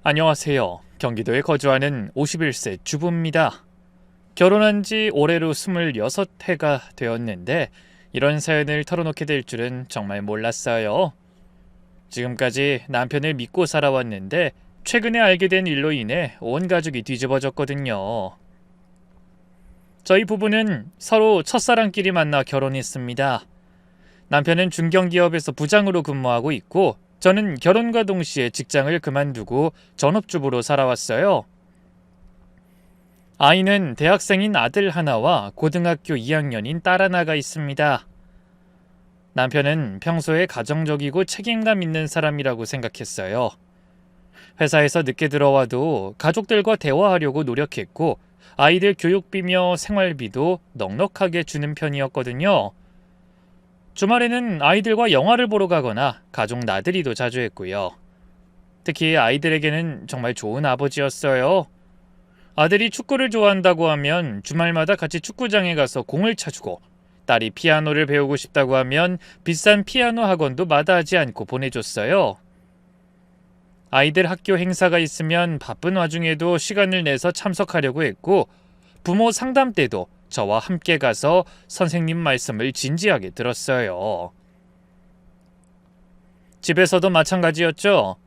안녕하세요. 경기도에 거주하는 51세 주부입니다. 결혼한 지 올해로 26해가 되었는데 이런 사연을 털어놓게 될 줄은 정말 몰랐어요. 지금까지 남편을 믿고 살아왔는데 최근에 알게 된 일로 인해 온 가족이 뒤집어졌거든요. 저희 부부는 서로 첫사랑끼리 만나 결혼했습니다. 남편은 중견기업에서 부장으로 근무하고 있고 저는 결혼과 동시에 직장을 그만두고 전업주부로 살아왔어요. 아이는 대학생인 아들 하나와 고등학교 2학년인 딸 하나가 있습니다. 남편은 평소에 가정적이고 책임감 있는 사람이라고 생각했어요. 회사에서 늦게 들어와도 가족들과 대화하려고 노력했고 아이들 교육비며 생활비도 넉넉하게 주는 편이었거든요. 주말에는 아이들과 영화를 보러 가거나 가족 나들이도 자주 했고요. 특히 아이들에게는 정말 좋은 아버지였어요. 아들이 축구를 좋아한다고 하면 주말마다 같이 축구장에 가서 공을 차주고 딸이 피아노를 배우고 싶다고 하면 비싼 피아노 학원도 마다하지 않고 보내줬어요. 아이들 학교 행사가 있으면 바쁜 와중에도 시간을 내서 참석하려고 했고 부모 상담 때도 저와 함께 가서 선생님 말씀을 진지하게 들었어요. 집에서도 마찬가지였죠.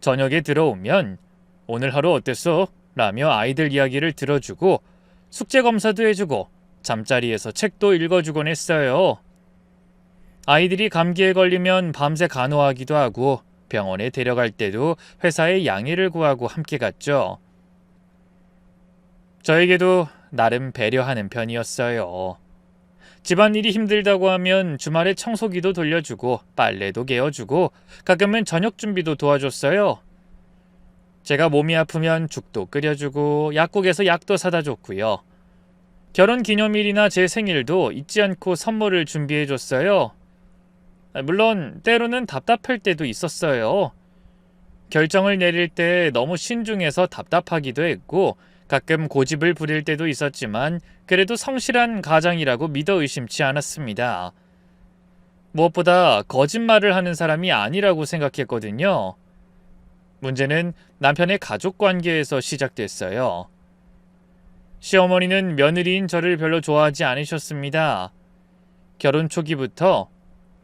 저녁에 들어오면 오늘 하루 어땠어? 라며 아이들 이야기를 들어주고 숙제 검사도 해주고 잠자리에서 책도 읽어주곤 했어요. 아이들이 감기에 걸리면 밤새 간호하기도 하고 병원에 데려갈 때도 회사에 양해를 구하고 함께 갔죠. 저에게도 나름 배려하는 편이었어요. 집안일이 힘들다고 하면 주말에 청소기도 돌려주고 빨래도 개어주고 가끔은 저녁 준비도 도와줬어요. 제가 몸이 아프면 죽도 끓여주고 약국에서 약도 사다 줬고요. 결혼 기념일이나 제 생일도 잊지 않고 선물을 준비해줬어요. 물론 때로는 답답할 때도 있었어요. 결정을 내릴 때 너무 신중해서 답답하기도 했고 가끔 고집을 부릴 때도 있었지만 그래도 성실한 가장이라고 믿어 의심치 않았습니다. 무엇보다 거짓말을 하는 사람이 아니라고 생각했거든요. 문제는 남편의 가족 관계에서 시작됐어요. 시어머니는 며느리인 저를 별로 좋아하지 않으셨습니다. 결혼 초기부터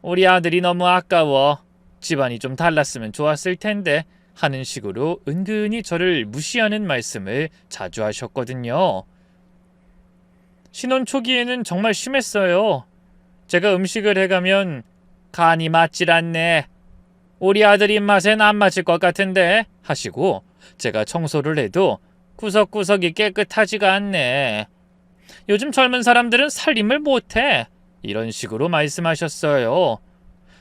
우리 아들이 너무 아까워. 집안이 좀 달랐으면 좋았을 텐데 하는 식으로 은근히 저를 무시하는 말씀을 자주 하셨거든요. 신혼 초기에는 정말 심했어요. 제가 음식을 해가면 간이 맞질 않네. 우리 아들 입맛엔 안 맞을 것 같은데 하시고 제가 청소를 해도 구석구석이 깨끗하지가 않네. 요즘 젊은 사람들은 살림을 못해. 이런 식으로 말씀하셨어요.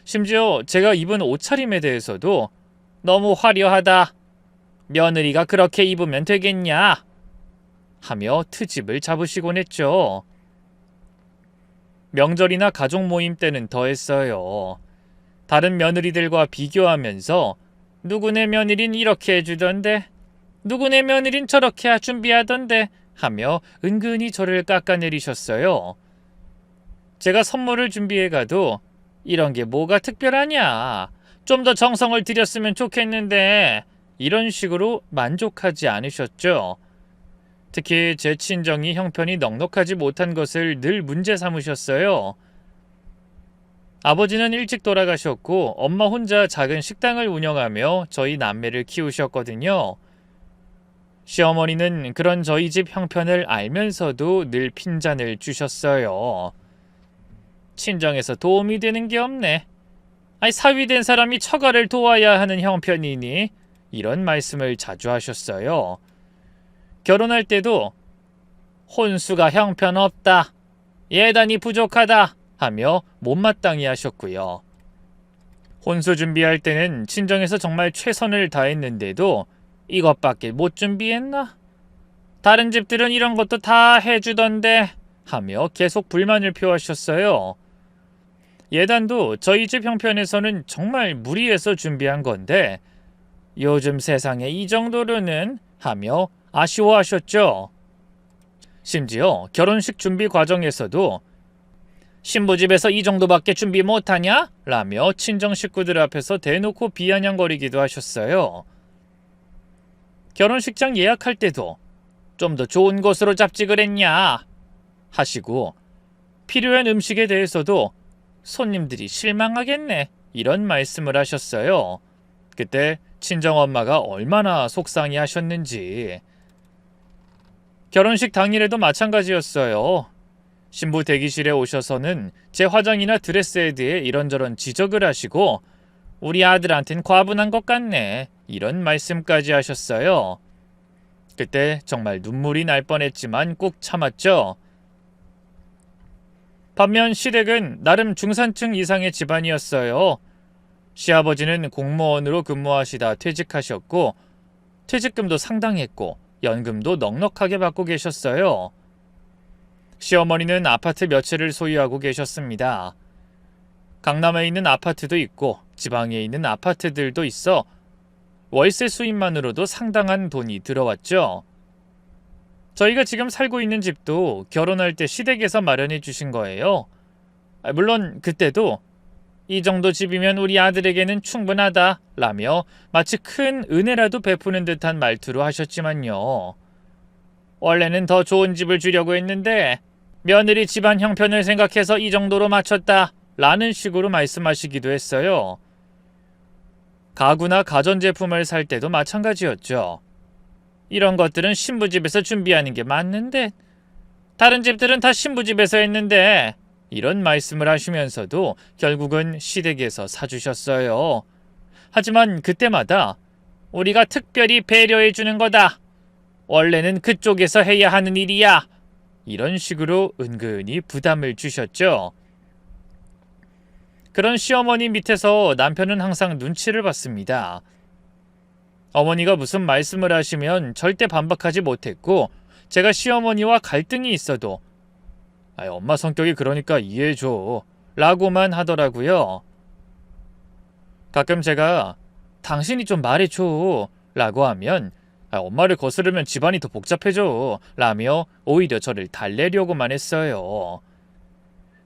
심지어 제가 입은 옷차림에 대해서도 너무 화려하다. 며느리가 그렇게 입으면 되겠냐? 하며 트집을 잡으시곤 했죠. 명절이나 가족 모임 때는 더했어요. 다른 며느리들과 비교하면서 누구네 며느린 이렇게 해주던데 누구네 며느린 저렇게 준비하던데 하며 은근히 저를 깎아내리셨어요. 제가 선물을 준비해가도 이런 게 뭐가 특별하냐? 좀 더 정성을 들였으면 좋겠는데 이런 식으로 만족하지 않으셨죠. 특히 제 친정이 형편이 넉넉하지 못한 것을 늘 문제 삼으셨어요. 아버지는 일찍 돌아가셨고 엄마 혼자 작은 식당을 운영하며 저희 남매를 키우셨거든요. 시어머니는 그런 저희 집 형편을 알면서도 늘 핀잔을 주셨어요. 친정에서 도움이 되는 게 없네. 사위된 사람이 처가를 도와야 하는 형편이니 이런 말씀을 자주 하셨어요. 결혼할 때도 혼수가 형편없다. 예단이 부족하다. 하며 못마땅히 하셨고요. 혼수 준비할 때는 친정에서 정말 최선을 다했는데도 이것밖에 못 준비했나? 다른 집들은 이런 것도 다 해주던데 하며 계속 불만을 표하셨어요. 예단도 저희 집 형편에서는 정말 무리해서 준비한 건데 요즘 세상에 이 정도로는 하며 아쉬워하셨죠. 심지어 결혼식 준비 과정에서도 신부집에서 이 정도밖에 준비 못하냐? 라며 친정 식구들 앞에서 대놓고 비아냥거리기도 하셨어요. 결혼식장 예약할 때도 좀 더 좋은 곳으로 잡지 그랬냐 하시고, 필요한 음식에 대해서도 손님들이 실망하겠네 이런 말씀을 하셨어요. 그때 친정엄마가 얼마나 속상해 하셨는지. 결혼식 당일에도 마찬가지였어요. 신부 대기실에 오셔서는 제 화장이나 드레스에 대해 이런저런 지적을 하시고, 우리 아들한텐 과분한 것 같네 이런 말씀까지 하셨어요. 그때 정말 눈물이 날 뻔했지만 꾹 참았죠. 반면 시댁은 나름 중산층 이상의 집안이었어요. 시아버지는 공무원으로 근무하시다 퇴직하셨고, 퇴직금도 상당했고 연금도 넉넉하게 받고 계셨어요. 시어머니는 아파트 몇 채를 소유하고 계셨습니다. 강남에 있는 아파트도 있고 지방에 있는 아파트들도 있어 월세 수입만으로도 상당한 돈이 들어왔죠. 저희가 지금 살고 있는 집도 결혼할 때 시댁에서 마련해 주신 거예요. 물론 그때도 이 정도 집이면 우리 아들에게는 충분하다 라며 마치 큰 은혜라도 베푸는 듯한 말투로 하셨지만요. 원래는 더 좋은 집을 주려고 했는데 며느리 집안 형편을 생각해서 이 정도로 맞췄다 라는 식으로 말씀하시기도 했어요. 가구나 가전제품을 살 때도 마찬가지였죠. 이런 것들은 신부집에서 준비하는 게 맞는데, 다른 집들은 다 신부집에서 했는데 이런 말씀을 하시면서도 결국은 시댁에서 사주셨어요. 하지만 그때마다 우리가 특별히 배려해 주는 거다. 원래는 그쪽에서 해야 하는 일이야. 이런 식으로 은근히 부담을 주셨죠. 그런 시어머니 밑에서 남편은 항상 눈치를 봤습니다. 어머니가 무슨 말씀을 하시면 절대 반박하지 못했고, 제가 시어머니와 갈등이 있어도 엄마 성격이 그러니까 이해해줘 라고만 하더라고요. 가끔 제가 당신이 좀 말해줘 라고 하면 엄마를 거스르면 집안이 더 복잡해져 라며 오히려 저를 달래려고만 했어요.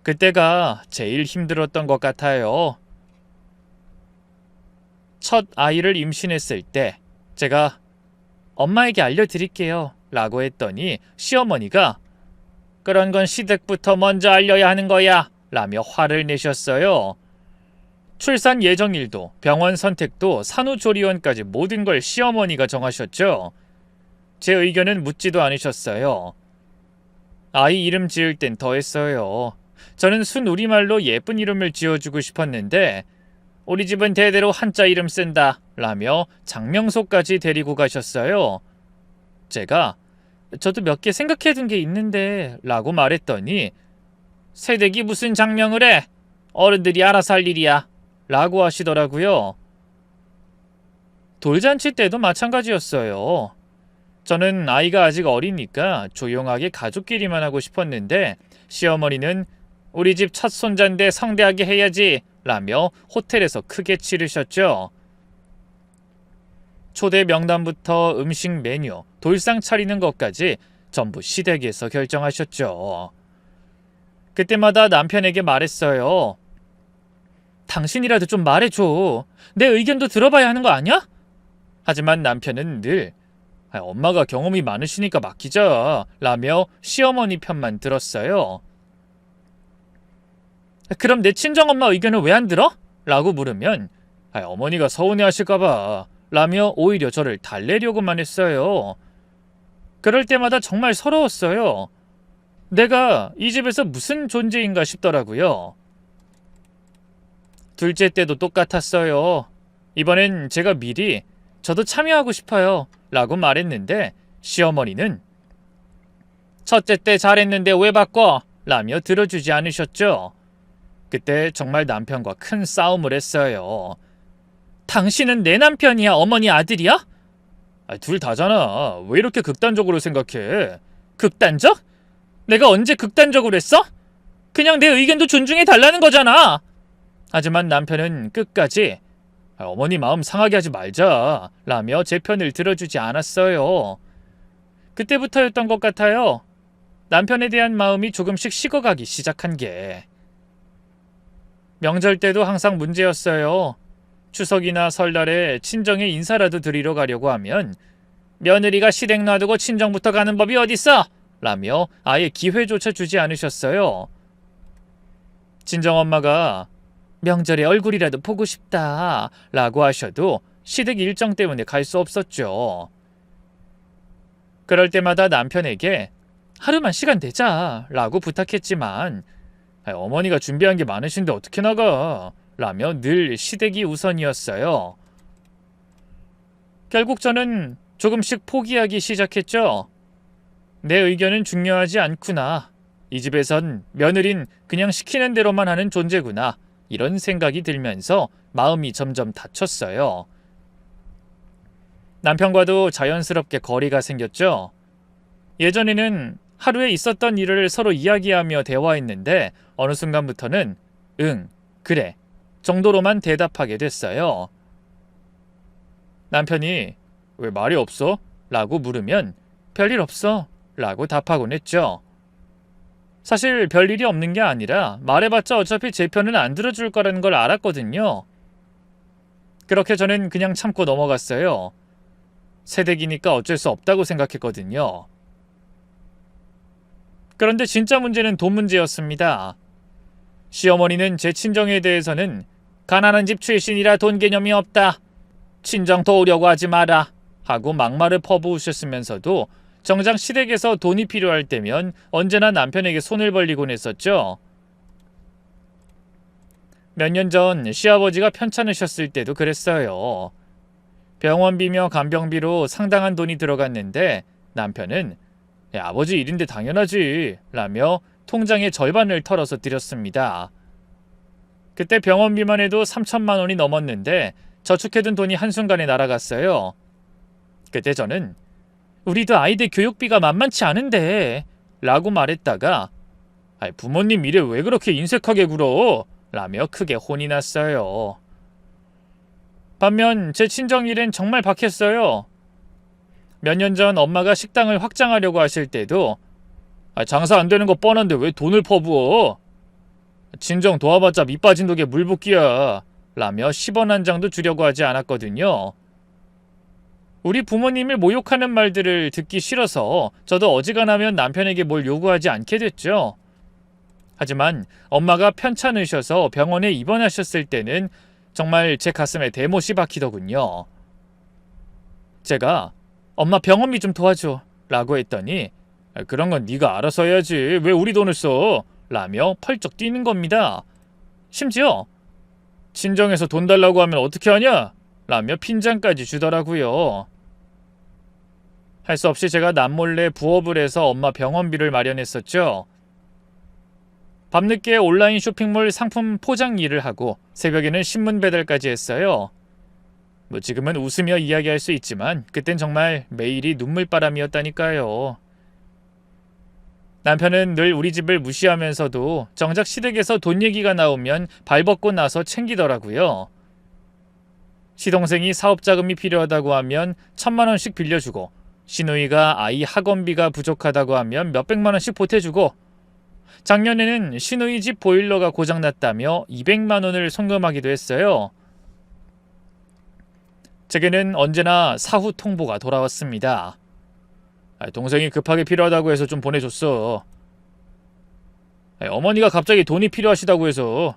그때가 제일 힘들었던 것 같아요. 첫 아이를 임신했을 때 제가 엄마에게 알려드릴게요 라고 했더니 시어머니가 그런 건 시댁부터 먼저 알려야 하는 거야 라며 화를 내셨어요. 출산 예정일도 병원 선택도 산후조리원까지 모든 걸 시어머니가 정하셨죠. 제 의견은 묻지도 않으셨어요. 아이 이름 지을 땐 더 했어요. 저는 순우리말로 예쁜 이름을 지어주고 싶었는데 우리 집은 대대로 한자 이름 쓴다 라며 장명소까지 데리고 가셨어요. 제가 저도 몇 개 생각해둔 게 있는데 라고 말했더니 새댁이 무슨 장명을 해? 어른들이 알아서 할 일이야 라고 하시더라고요. 돌잔치 때도 마찬가지였어요. 저는 아이가 아직 어리니까 조용하게 가족끼리만 하고 싶었는데 시어머니는 우리 집 첫 손자인데 성대하게 해야지 라며 호텔에서 크게 치르셨죠. 초대 명단부터 음식 메뉴, 돌상 차리는 것까지 전부 시댁에서 결정하셨죠. 그때마다 남편에게 말했어요. 당신이라도 좀 말해줘. 내 의견도 들어봐야 하는 거 아니야? 하지만 남편은 늘 엄마가 경험이 많으시니까 맡기자 라며 시어머니 편만 들었어요. 그럼 내 친정엄마 의견을 왜 안 들어? 라고 물으면 어머니가 서운해하실까봐 라며 오히려 저를 달래려고만 했어요. 그럴 때마다 정말 서러웠어요. 내가 이 집에서 무슨 존재인가 싶더라고요. 둘째 때도 똑같았어요. 이번엔 제가 미리 저도 참여하고 싶어요 라고 말했는데 시어머니는 첫째 때 잘했는데 왜 바꿔? 라며 들어주지 않으셨죠. 그때 정말 남편과 큰 싸움을 했어요. 당신은 내 남편이야? 어머니 아들이야? 둘 다잖아. 왜 이렇게 극단적으로 생각해? 극단적? 내가 언제 극단적으로 했어? 그냥 내 의견도 존중해 달라는 거잖아. 하지만 남편은 끝까지 어머니 마음 상하게 하지 말자 라며 제 편을 들어주지 않았어요. 그때부터였던 것 같아요. 남편에 대한 마음이 조금씩 식어가기 시작한 게. 명절 때도 항상 문제였어요. 추석이나 설날에 친정에 인사라도 드리러 가려고 하면 며느리가 시댁 놔두고 친정부터 가는 법이 어딨어? 라며 아예 기회조차 주지 않으셨어요. 친정엄마가 명절에 얼굴이라도 보고 싶다 라고 하셔도 시댁 일정 때문에 갈 수 없었죠. 그럴 때마다 남편에게 하루만 시간 내자 라고 부탁했지만 어머니가 준비한 게 많으신데 어떻게 나가? 라며 늘 시댁이 우선이었어요. 결국 저는 조금씩 포기하기 시작했죠. 내 의견은 중요하지 않구나. 이 집에선 며느린 그냥 시키는 대로만 하는 존재구나. 이런 생각이 들면서 마음이 점점 닫혔어요. 남편과도 자연스럽게 거리가 생겼죠. 예전에는 하루에 있었던 일을 서로 이야기하며 대화했는데 어느 순간부터는 응, 그래 정도로만 대답하게 됐어요. 남편이 왜 말이 없어? 라고 물으면 별일 없어 라고 답하곤 했죠. 사실 별일이 없는 게 아니라 말해봤자 어차피 제 편은 안 들어줄 거라는 걸 알았거든요. 그렇게 저는 그냥 참고 넘어갔어요. 새댁이니까 어쩔 수 없다고 생각했거든요. 그런데 진짜 문제는 돈 문제였습니다. 시어머니는 제 친정에 대해서는 가난한 집 출신이라 돈 개념이 없다. 친정 도우려고 하지 마라. 하고 막말을 퍼부으셨으면서도 정작 시댁에서 돈이 필요할 때면 언제나 남편에게 손을 벌리곤 했었죠. 몇 년 전 시아버지가 편찮으셨을 때도 그랬어요. 병원비며 간병비로 상당한 돈이 들어갔는데 남편은 야, 아버지 일인데 당연하지 라며 통장의 절반을 털어서 드렸습니다. 그때 병원비만 해도 3천만 원이 넘었는데 저축해둔 돈이 한순간에 날아갔어요. 그때 저는 우리도 아이들 교육비가 만만치 않은데 라고 말했다가 부모님 일에 왜 그렇게 인색하게 굴어? 라며 크게 혼이 났어요. 반면 제 친정 일엔 정말 박했어요. 몇 년 전 엄마가 식당을 확장하려고 하실 때도 장사 안 되는 거 뻔한데 왜 돈을 퍼부어? 친정 도와봤자 밑 빠진 독에 물 붓기야 라며 10원 한 장도 주려고 하지 않았거든요. 우리 부모님을 모욕하는 말들을 듣기 싫어서 저도 어지간하면 남편에게 뭘 요구하지 않게 됐죠. 하지만 엄마가 편찮으셔서 병원에 입원하셨을 때는 정말 제 가슴에 대못이 박히더군요. 제가 엄마 병원비 좀 도와줘 라고 했더니 그런 건 네가 알아서 해야지 왜 우리 돈을 써? 라며 펄쩍 뛰는 겁니다. 심지어 친정에서 돈 달라고 하면 어떻게 하냐? 라며 핀잔까지 주더라고요. 할 수 없이 제가 남몰래 부업을 해서 엄마 병원비를 마련했었죠. 밤늦게 온라인 쇼핑몰 상품 포장 일을 하고 새벽에는 신문 배달까지 했어요. 지금은 웃으며 이야기할 수 있지만 그땐 정말 매일이 눈물바람이었다니까요. 남편은 늘 우리 집을 무시하면서도 정작 시댁에서 돈 얘기가 나오면 발벗고 나서 챙기더라고요. 시동생이 사업자금이 필요하다고 하면 1,000만 원씩 빌려주고 시누이가 아이 학원비가 부족하다고 하면 몇백만 원씩 보태주고 작년에는 시누이 집 보일러가 고장났다며 200만 원을 송금하기도 했어요. 제게는 언제나 사후 통보가 돌아왔습니다. 동생이 급하게 필요하다고 해서 좀 보내줬어. 어머니가 갑자기 돈이 필요하시다고 해서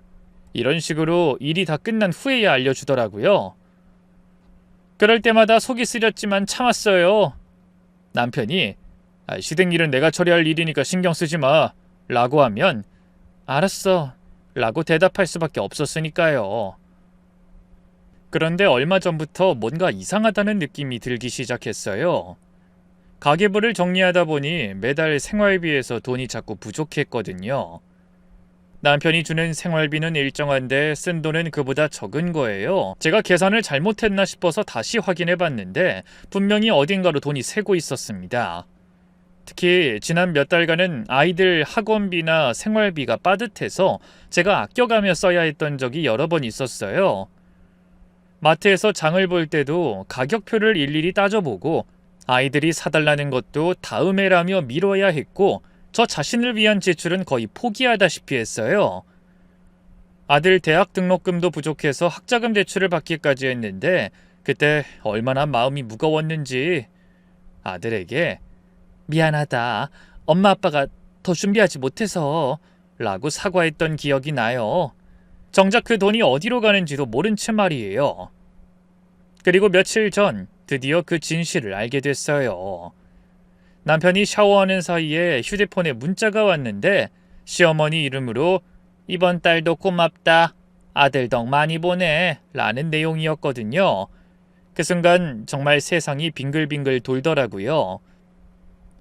이런 식으로 일이 다 끝난 후에야 알려주더라고요. 그럴 때마다 속이 쓰렸지만 참았어요. 남편이 시댁 일은 내가 처리할 일이니까 신경 쓰지 마 라고 하면 알았어 라고 대답할 수밖에 없었으니까요. 그런데 얼마 전부터 뭔가 이상하다는 느낌이 들기 시작했어요. 가계부를 정리하다 보니 매달 생활비에서 돈이 자꾸 부족했거든요. 남편이 주는 생활비는 일정한데 쓴 돈은 그보다 적은 거예요. 제가 계산을 잘못했나 싶어서 다시 확인해 봤는데 분명히 어딘가로 돈이 새고 있었습니다. 특히 지난 몇 달간은 아이들 학원비나 생활비가 빠듯해서 제가 아껴가며 써야 했던 적이 여러 번 있었어요. 마트에서 장을 볼 때도 가격표를 일일이 따져보고 아이들이 사달라는 것도 다음에라며 미뤄야 했고 저 자신을 위한 지출은 거의 포기하다시피 했어요. 아들 대학 등록금도 부족해서 학자금 대출을 받기까지 했는데 그때 얼마나 마음이 무거웠는지 아들에게 미안하다. 엄마 아빠가 더 준비하지 못해서 라고 사과했던 기억이 나요. 정작 그 돈이 어디로 가는지도 모른 채 말이에요. 그리고 며칠 전 드디어 그 진실을 알게 됐어요. 남편이 샤워하는 사이에 휴대폰에 문자가 왔는데 시어머니 이름으로 이번 달도 고맙다. 아들 덕 많이 보내. 라는 내용이었거든요. 그 순간 정말 세상이 빙글빙글 돌더라고요.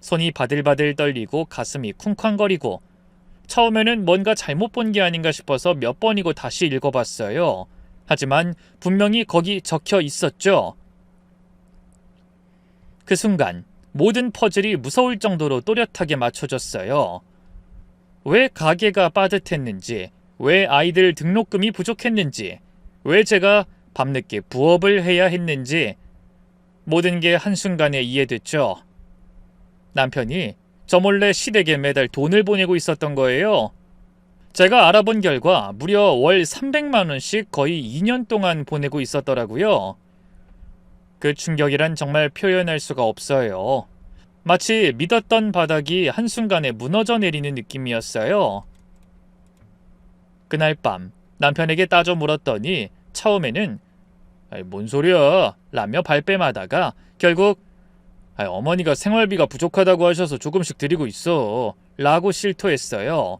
손이 바들바들 떨리고 가슴이 쿵쾅거리고 처음에는 뭔가 잘못 본 게 아닌가 싶어서 몇 번이고 다시 읽어봤어요. 하지만 분명히 거기 적혀 있었죠. 그 순간 모든 퍼즐이 무서울 정도로 또렷하게 맞춰졌어요. 왜 가게가 빠듯했는지, 왜 아이들 등록금이 부족했는지, 왜 제가 밤늦게 부업을 해야 했는지 모든 게 한순간에 이해됐죠. 남편이 저 몰래 시댁에 매달 돈을 보내고 있었던 거예요. 제가 알아본 결과 무려 월 300만 원씩 거의 2년 동안 보내고 있었더라고요. 그 충격이란 정말 표현할 수가 없어요. 마치 믿었던 바닥이 한순간에 무너져 내리는 느낌이었어요. 그날 밤 남편에게 따져 물었더니 처음에는 뭔 소리야 라며 발뺌하다가 결국 어머니가 생활비가 부족하다고 하셔서 조금씩 드리고 있어 라고 실토했어요.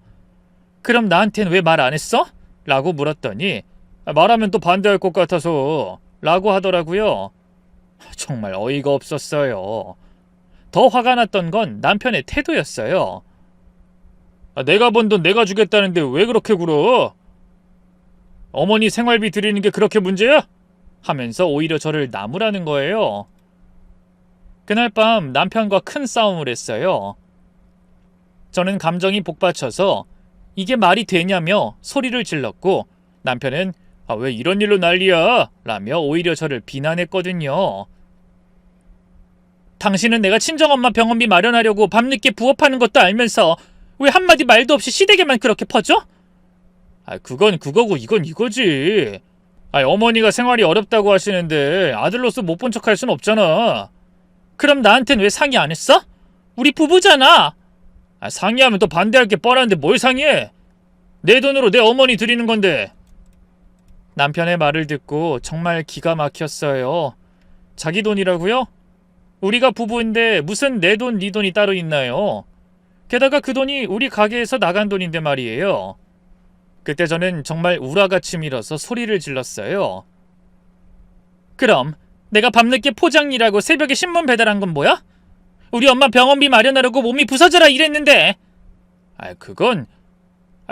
그럼 나한텐 왜 말 안 했어? 라고 물었더니 말하면 또 반대할 것 같아서 라고 하더라고요. 정말 어이가 없었어요. 더 화가 났던 건 남편의 태도였어요. 내가 번 돈 내가 주겠다는데 왜 그렇게 굴어? 어머니 생활비 드리는 게 그렇게 문제야? 하면서 오히려 저를 나무라는 거예요. 그날 밤 남편과 큰 싸움을 했어요. 저는 감정이 복받쳐서 이게 말이 되냐며 소리를 질렀고 남편은 왜 이런 일로 난리야? 라며 오히려 저를 비난했거든요. 당신은 내가 친정엄마 병원비 마련하려고 밤늦게 부업하는 것도 알면서 왜 한마디 말도 없이 시댁에만 그렇게 퍼져? 그건 그거고 이건 이거지. 어머니가 생활이 어렵다고 하시는데 아들로서 못 본 척할 순 없잖아. 그럼 나한텐 왜 상의 안 했어? 우리 부부잖아. 상의하면 또 반대할 게 뻔한데 뭘 상의해? 내 돈으로 내 어머니 드리는 건데. 남편의 말을 듣고 정말 기가 막혔어요. 자기 돈이라고요? 우리가 부부인데 무슨 내 돈, 네 돈이 따로 있나요? 게다가 그 돈이 우리 가게에서 나간 돈인데 말이에요. 그때 저는 정말 우라같이 밀어서 소리를 질렀어요. 그럼 내가 밤늦게 포장 일하고 새벽에 신문 배달한 건 뭐야? 우리 엄마 병원비 마련하려고 몸이 부서져라 이랬는데.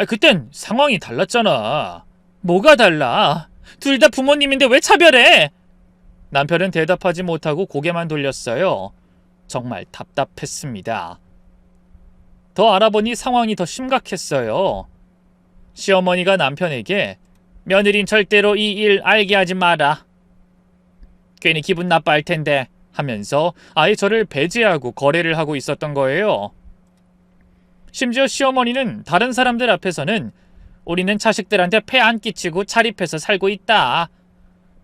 그땐 상황이 달랐잖아. 뭐가 달라? 둘 다 부모님인데 왜 차별해? 남편은 대답하지 못하고 고개만 돌렸어요. 정말 답답했습니다. 더 알아보니 상황이 더 심각했어요. 시어머니가 남편에게 며느린 절대로 이 일 알게 하지 마라. 괜히 기분 나빠할 텐데 하면서 아예 저를 배제하고 거래를 하고 있었던 거예요. 심지어 시어머니는 다른 사람들 앞에서는 우리는 자식들한테 폐 안 끼치고 자립해서 살고 있다.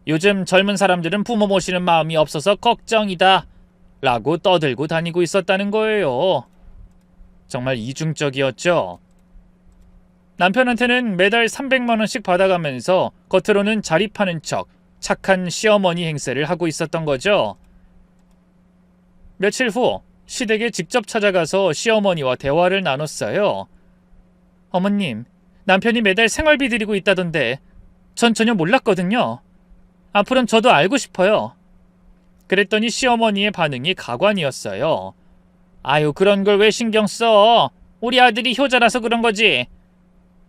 요즘 젊은 사람들은 부모 모시는 마음이 없어서 걱정이다. 라고 떠들고 다니고 있었다는 거예요. 정말 이중적이었죠. 남편한테는 매달 300만 원씩 받아가면서 겉으로는 자립하는 척 착한 시어머니 행세를 하고 있었던 거죠. 며칠 후 시댁에 직접 찾아가서 시어머니와 대화를 나눴어요. 어머님, 남편이 매달 생활비 드리고 있다던데 전 전혀 몰랐거든요. 앞으로는 저도 알고 싶어요. 그랬더니 시어머니의 반응이 가관이었어요. 아유, 그런 걸 왜 신경 써? 우리 아들이 효자라서 그런 거지.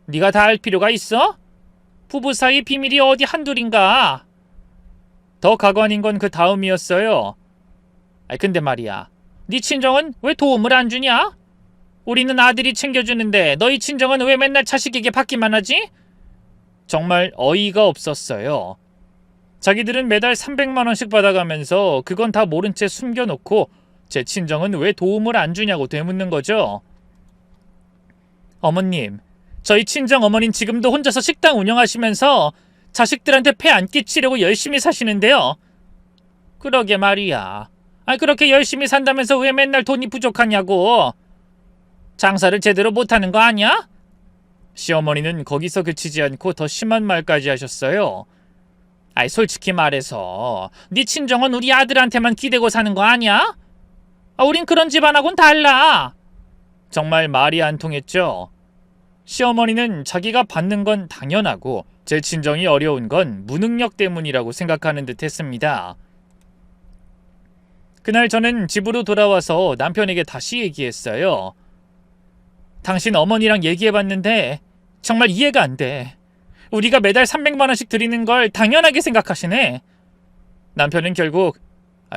네가 다 알 필요가 있어? 부부 사이 비밀이 어디 한둘인가? 더 가관인 건 그 다음이었어요. 근데 말이야, 네 친정은 왜 도움을 안 주냐? 우리는 아들이 챙겨주는데 너희 친정은 왜 맨날 자식에게 받기만 하지? 정말 어이가 없었어요. 자기들은 매달 300만 원씩 받아가면서 그건 다 모른 채 숨겨놓고 제 친정은 왜 도움을 안 주냐고 되묻는 거죠. 어머님, 저희 친정 어머니는 지금도 혼자서 식당 운영하시면서 자식들한테 폐 안 끼치려고 열심히 사시는데요. 그러게 말이야. 그렇게 열심히 산다면서 왜 맨날 돈이 부족하냐고. 장사를 제대로 못하는 거 아니야? 시어머니는 거기서 그치지 않고 더 심한 말까지 하셨어요. 솔직히 말해서 네 친정은 우리 아들한테만 기대고 사는 거 아니야? 우린 그런 집안하고는 달라. 정말 말이 안 통했죠. 시어머니는 자기가 받는 건 당연하고 제 친정이 어려운 건 무능력 때문이라고 생각하는 듯 했습니다. 그날 저는 집으로 돌아와서 남편에게 다시 얘기했어요. 당신 어머니랑 얘기해봤는데 정말 이해가 안 돼. 우리가 매달 300만 원씩 드리는 걸 당연하게 생각하시네. 남편은 결국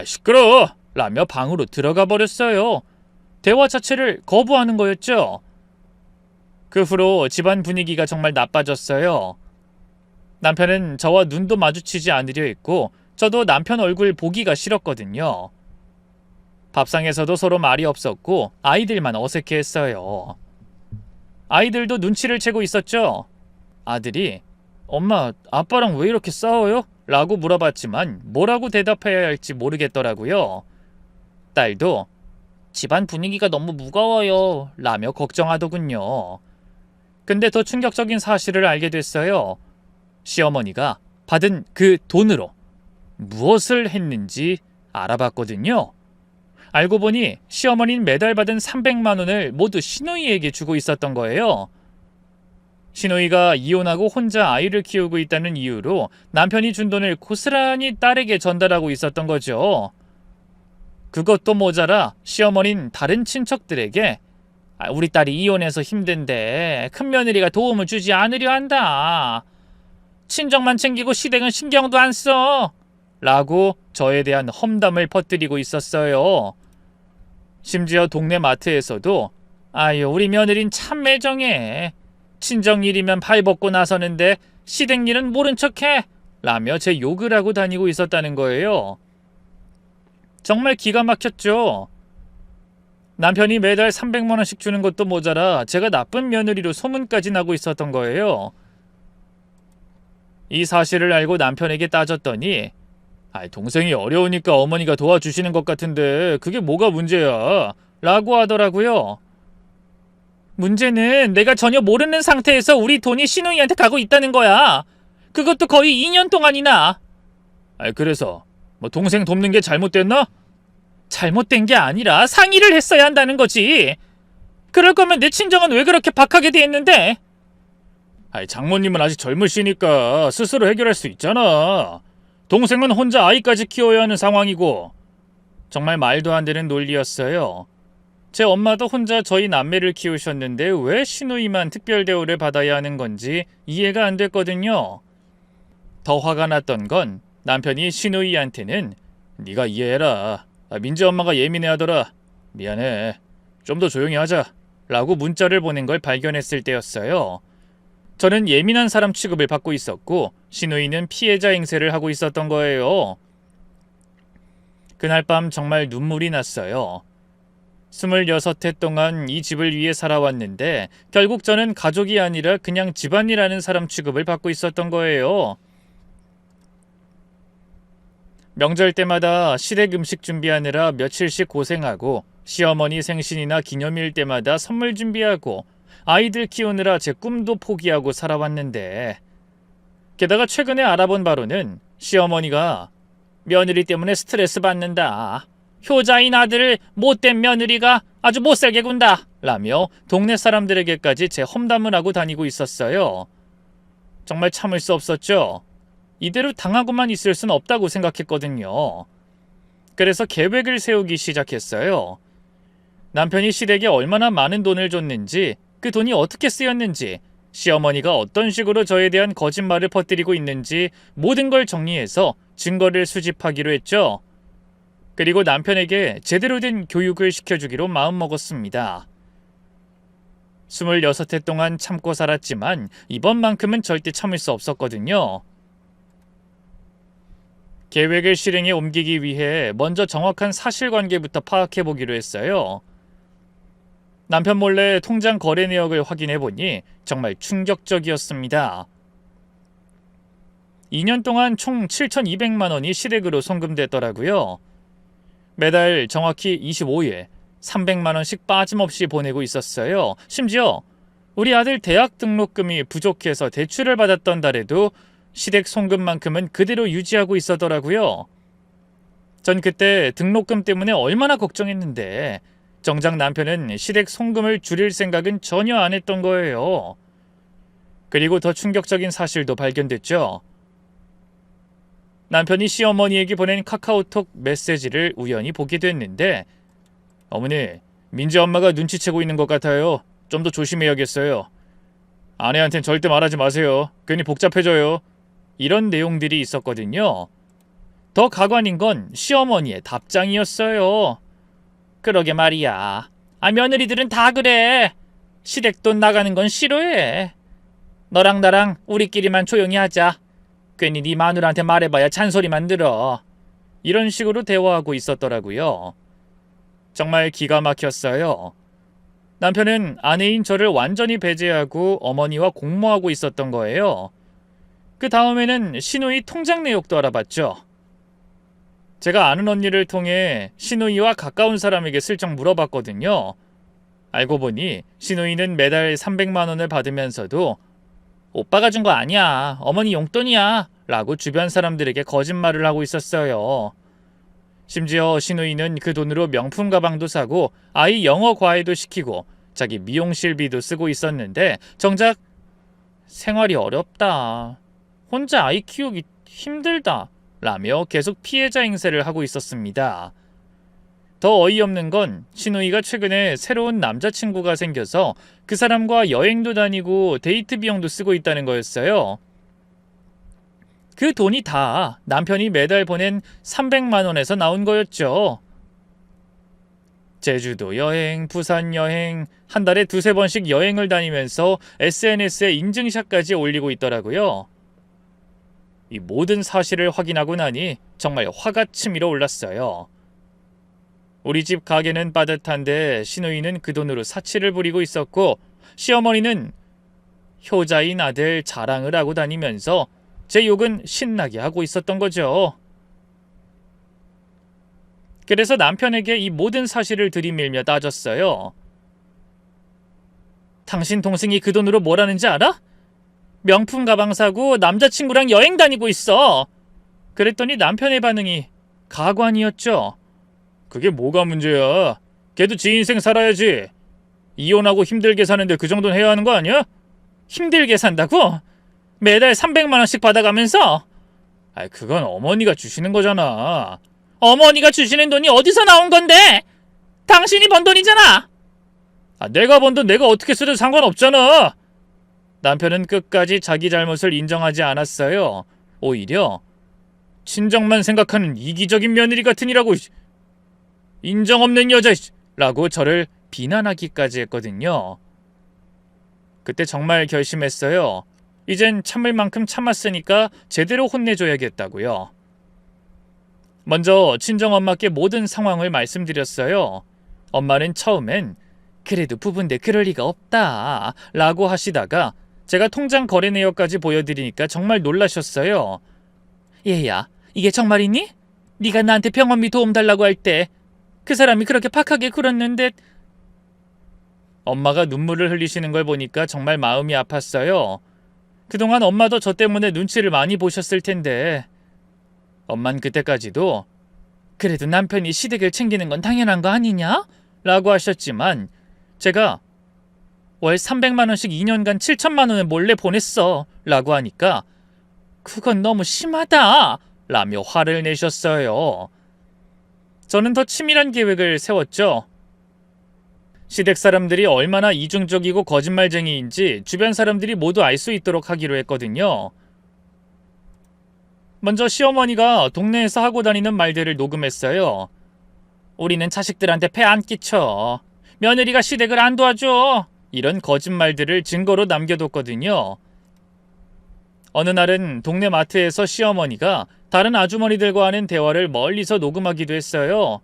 시끄러워 라며 방으로 들어가 버렸어요. 대화 자체를 거부하는 거였죠. 그 후로 집안 분위기가 정말 나빠졌어요. 남편은 저와 눈도 마주치지 않으려 했고 저도 남편 얼굴 보기가 싫었거든요. 밥상에서도 서로 말이 없었고 아이들만 어색해했어요. 아이들도 눈치를 채고 있었죠. 아들이 엄마, 아빠랑 왜 이렇게 싸워요? 라고 물어봤지만 뭐라고 대답해야 할지 모르겠더라고요. 딸도 집안 분위기가 너무 무거워요 라며 걱정하더군요. 근데 더 충격적인 사실을 알게 됐어요. 시어머니가 받은 그 돈으로 무엇을 했는지 알아봤거든요. 알고 보니 시어머니는 매달 받은 300만 원을 모두 시누이에게 주고 있었던 거예요. 시누이가 이혼하고 혼자 아이를 키우고 있다는 이유로 남편이 준 돈을 고스란히 딸에게 전달하고 있었던 거죠. 그것도 모자라 시어머니는 다른 친척들에게 우리 딸이 이혼해서 힘든데 큰며느리가 도움을 주지 않으려 한다. 친정만 챙기고 시댁은 신경도 안 써. 라고 저에 대한 험담을 퍼뜨리고 있었어요. 심지어 동네 마트에서도 우리 며느린 참 매정해. 친정 일이면 발벗고 나서는데 시댁 일은 모른 척해. 라며 제 욕을 하고 다니고 있었다는 거예요. 정말 기가 막혔죠. 남편이 매달 300만 원씩 주는 것도 모자라 제가 나쁜 며느리로 소문까지 나고 있었던 거예요. 이 사실을 알고 남편에게 따졌더니 동생이 어려우니까 어머니가 도와주시는 것 같은데 그게 뭐가 문제야? 라고 하더라고요. 문제는 내가 전혀 모르는 상태에서 우리 돈이 시누이한테 가고 있다는 거야. 그것도 거의 2년 동안이나. 그래서 동생 돕는 게 잘못됐나? 잘못된 게 아니라 상의를 했어야 한다는 거지. 그럴 거면 내 친정은 왜 그렇게 박하게 돼 있는데? 장모님은 아직 젊으시니까 스스로 해결할 수 있잖아. 동생은 혼자 아이까지 키워야 하는 상황이고. 정말 말도 안 되는 논리였어요. 제 엄마도 혼자 저희 남매를 키우셨는데 왜 시누이만 특별 대우를 받아야 하는 건지 이해가 안 됐거든요. 더 화가 났던 건 남편이 시누이한테는 네가 이해해라. 민지 엄마가 예민해하더라. 미안해. 좀 더 조용히 하자. 라고 문자를 보낸 걸 발견했을 때였어요. 저는 예민한 사람 취급을 받고 있었고 시누이는 피해자 행세를 하고 있었던 거예요. 그날 밤 정말 눈물이 났어요. 26해 동안 이 집을 위해 살아왔는데 결국 저는 가족이 아니라 그냥 집안이라는 사람 취급을 받고 있었던 거예요. 명절 때마다 시댁 음식 준비하느라 며칠씩 고생하고 시어머니 생신이나 기념일 때마다 선물 준비하고 아이들 키우느라 제 꿈도 포기하고 살아왔는데 게다가 최근에 알아본 바로는 시어머니가 며느리 때문에 스트레스 받는다. 효자인 아들을 못된 며느리가 아주 못살게 군다. 라며 동네 사람들에게까지 제 험담을 하고 다니고 있었어요. 정말 참을 수 없었죠. 이대로 당하고만 있을 순 없다고 생각했거든요. 그래서 계획을 세우기 시작했어요. 남편이 시댁에 얼마나 많은 돈을 줬는지, 그 돈이 어떻게 쓰였는지, 시어머니가 어떤 식으로 저에 대한 거짓말을 퍼뜨리고 있는지 모든 걸 정리해서 증거를 수집하기로 했죠. 그리고 남편에게 제대로 된 교육을 시켜주기로 마음먹었습니다. 26해 동안 참고 살았지만 이번만큼은 절대 참을 수 없었거든요. 계획을 실행에 옮기기 위해 먼저 정확한 사실관계부터 파악해보기로 했어요. 남편 몰래 통장 거래 내역을 확인해보니 정말 충격적이었습니다. 2년 동안 총 7,200만 원이 시댁으로 송금됐더라고요. 매달 정확히 25일 300만 원씩 빠짐없이 보내고 있었어요. 심지어 우리 아들 대학 등록금이 부족해서 대출을 받았던 달에도 시댁 송금만큼은 그대로 유지하고 있었더라고요. 전 그때 등록금 때문에 얼마나 걱정했는데 정작 남편은 시댁 송금을 줄일 생각은 전혀 안 했던 거예요. 그리고 더 충격적인 사실도 발견됐죠. 남편이 시어머니에게 보낸 카카오톡 메시지를 우연히 보게 됐는데 어머니, 민지 엄마가 눈치채고 있는 것 같아요. 좀 더 조심해야겠어요. 아내한텐 절대 말하지 마세요. 괜히 복잡해져요. 이런 내용들이 있었거든요. 더 가관인 건 시어머니의 답장이었어요. 그러게 말이야. 며느리들은 다 그래. 시댁돈 나가는 건 싫어해. 너랑 나랑 우리끼리만 조용히 하자. 괜히 네 마누라한테 말해봐야 잔소리만 들어. 이런 식으로 대화하고 있었더라고요. 정말 기가 막혔어요. 남편은 아내인 저를 완전히 배제하고 어머니와 공모하고 있었던 거예요. 그 다음에는 시누이 통장 내역도 알아봤죠. 제가 아는 언니를 통해 시누이와 가까운 사람에게 슬쩍 물어봤거든요. 알고 보니 시누이는 매달 300만 원을 받으면서도 오빠가 준 거 아니야. 어머니 용돈이야. 라고 주변 사람들에게 거짓말을 하고 있었어요. 심지어 시누이는 그 돈으로 명품 가방도 사고 아이 영어 과외도 시키고 자기 미용실비도 쓰고 있었는데 정작 생활이 어렵다. 혼자 아이 키우기 힘들다. 라며 계속 피해자 행세를 하고 있었습니다. 더 어이없는 건 시누이가 최근에 새로운 남자친구가 생겨서 그 사람과 여행도 다니고 데이트 비용도 쓰고 있다는 거였어요. 그 돈이 다 남편이 매달 보낸 300만 원에서 나온 거였죠. 제주도 여행, 부산 여행, 한 달에 두세 번씩 여행을 다니면서 SNS에 인증샷까지 올리고 있더라고요. 이 모든 사실을 확인하고 나니 정말 화가 치밀어 올랐어요. 우리 집 가게는 빠듯한데 시누이는 그 돈으로 사치를 부리고 있었고 시어머니는 효자인 아들 자랑을 하고 다니면서 제 욕은 신나게 하고 있었던 거죠. 그래서 남편에게 이 모든 사실을 들이밀며 따졌어요. 당신 동생이 그 돈으로 뭘 하는지 알아? 명품 가방 사고 남자친구랑 여행 다니고 있어. 그랬더니 남편의 반응이 가관이었죠. 그게 뭐가 문제야? 걔도 지 인생 살아야지. 이혼하고 힘들게 사는데 그 정도는 해야 하는 거 아니야? 힘들게 산다고? 매달 300만 원씩 받아가면서? 그건 어머니가 주시는 거잖아. 어머니가 주시는 돈이 어디서 나온 건데? 당신이 번 돈이잖아. 내가 번 돈 내가 어떻게 쓰든 상관없잖아. 남편은 끝까지 자기 잘못을 인정하지 않았어요. 오히려 친정만 생각하는 이기적인 며느리 같으니라고 인정 없는 여자 라고 저를 비난하기까지 했거든요. 그때 정말 결심했어요. 이젠 참을 만큼 참았으니까 제대로 혼내줘야겠다고요. 먼저 친정엄마께 모든 상황을 말씀드렸어요. 엄마는 처음엔 그래도 부부인데 그럴 리가 없다 라고 하시다가 제가 통장 거래 내역까지 보여드리니까 정말 놀라셨어요. 얘야, 이게 정말이니? 네가 나한테 병원비 도움 달라고 할 때 그 사람이 그렇게 박하게 굴었는데. 엄마가 눈물을 흘리시는 걸 보니까 정말 마음이 아팠어요. 그동안 엄마도 저 때문에 눈치를 많이 보셨을 텐데 엄만 그때까지도 그래도 남편이 시댁을 챙기는 건 당연한 거 아니냐? 라고 하셨지만 제가 월 300만 원씩 2년간 7천만 원을 몰래 보냈어 라고 하니까 그건 너무 심하다 라며 화를 내셨어요. 저는 더 치밀한 계획을 세웠죠. 시댁 사람들이 얼마나 이중적이고 거짓말쟁이인지 주변 사람들이 모두 알 수 있도록 하기로 했거든요. 먼저 시어머니가 동네에서 하고 다니는 말들을 녹음했어요. 우리는 자식들한테 폐 안 끼쳐. 며느리가 시댁을 안 도와줘. 이런 거짓말들을 증거로 남겨뒀거든요. 어느 날은 동네 마트에서 시어머니가 다른 아주머니들과 하는 대화를 멀리서 녹음하기도 했어요.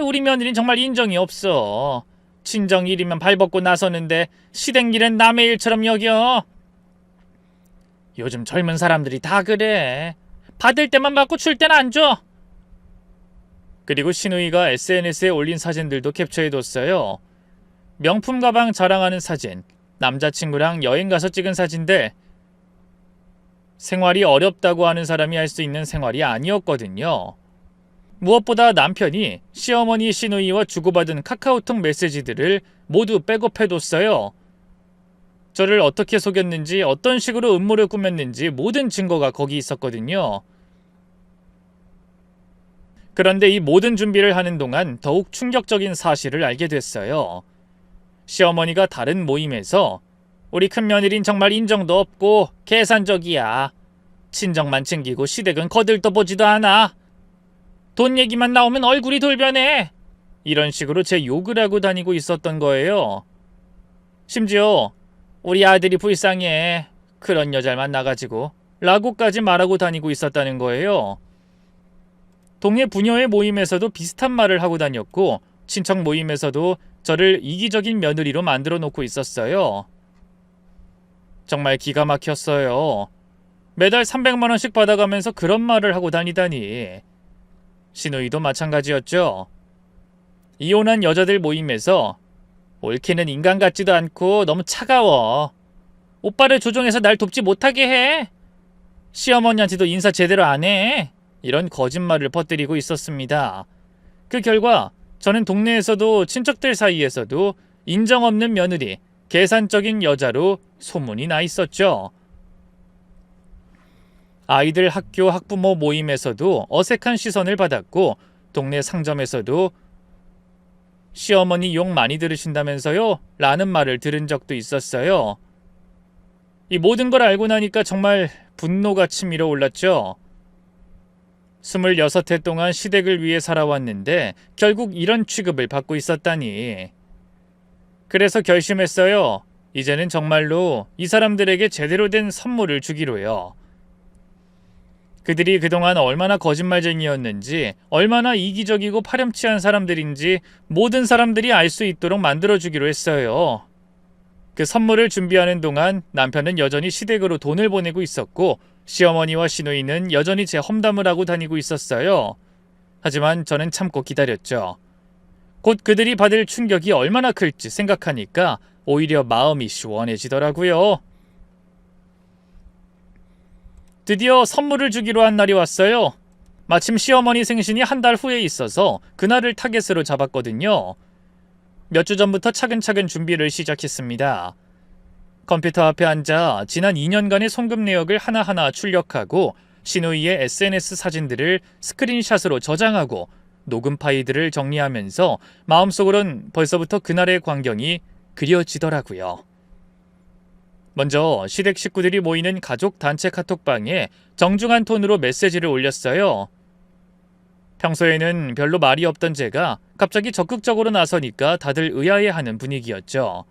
우리 며느리는 정말 인정이 없어. 친정 일이면 발벗고 나서는데 시댁 일은 남의 일처럼 여겨. 요즘 젊은 사람들이 다 그래. 받을 때만 받고 줄 때는 안 줘. 그리고 신우이가 SNS에 올린 사진들도 캡처해뒀어요. 명품 가방 자랑하는 사진, 남자친구랑 여행 가서 찍은 사진들. 생활이 어렵다고 하는 사람이 할 수 있는 생활이 아니었거든요. 무엇보다 남편이 시어머니 신우이와 주고받은 카카오톡 메시지들을 모두 백업해뒀어요. 저를 어떻게 속였는지, 어떤 식으로 음모를 꾸몄는지 모든 증거가 거기 있었거든요. 그런데 이 모든 준비를 하는 동안 더욱 충격적인 사실을 알게 됐어요. 시어머니가 다른 모임에서 우리 큰며느린 정말 인정도 없고 계산적이야. 친정만 챙기고 시댁은 거들떠보지도 않아. 돈 얘기만 나오면 얼굴이 돌변해. 이런 식으로 제 욕을 하고 다니고 있었던 거예요. 심지어 우리 아들이 불쌍해. 그런 여자를 만나가지고 라고까지 말하고 다니고 있었다는 거예요. 동네 부녀의 모임에서도 비슷한 말을 하고 다녔고 친척 모임에서도 저를 이기적인 며느리로 만들어 놓고 있었어요. 정말 기가 막혔어요. 매달 300만 원씩 받아가면서 그런 말을 하고 다니다니. 신우이도 마찬가지였죠. 이혼한 여자들 모임에서 옳게는 인간 같지도 않고 너무 차가워. 오빠를 조종해서 날 돕지 못하게 해. 시어머니한테도 인사 제대로 안 해. 이런 거짓말을 퍼뜨리고 있었습니다. 그 결과 저는 동네에서도 친척들 사이에서도 인정 없는 며느리, 계산적인 여자로 소문이 나 있었죠. 아이들 학교 학부모 모임에서도 어색한 시선을 받았고 동네 상점에서도 시어머니 욕 많이 들으신다면서요? 라는 말을 들은 적도 있었어요. 이 모든 걸 알고 나니까 정말 분노가 치밀어 올랐죠. 26해 동안 시댁을 위해 살아왔는데 결국 이런 취급을 받고 있었다니. 그래서 결심했어요. 이제는 정말로 이 사람들에게 제대로 된 선물을 주기로요. 그들이 그동안 얼마나 거짓말쟁이였는지, 얼마나 이기적이고 파렴치한 사람들인지 모든 사람들이 알 수 있도록 만들어주기로 했어요. 그 선물을 준비하는 동안 남편은 여전히 시댁으로 돈을 보내고 있었고 시어머니와 시누이는 여전히 제 험담을 하고 다니고 있었어요. 하지만 저는 참고 기다렸죠. 곧 그들이 받을 충격이 얼마나 클지 생각하니까 오히려 마음이 시원해지더라고요. 드디어 선물을 주기로 한 날이 왔어요. 마침 시어머니 생신이 한 달 후에 있어서 그날을 타겟으로 잡았거든요. 몇 주 전부터 차근차근 준비를 시작했습니다. 컴퓨터 앞에 앉아 지난 2년간의 송금 내역을 하나하나 출력하고 시누이의 SNS 사진들을 스크린샷으로 저장하고 녹음 파일들을 정리하면서 마음속으론 벌써부터 그날의 광경이 그려지더라고요. 먼저 시댁 식구들이 모이는 가족 단체 카톡방에 정중한 톤으로 메시지를 올렸어요. 평소에는 별로 말이 없던 제가 갑자기 적극적으로 나서니까 다들 의아해하는 분위기였죠.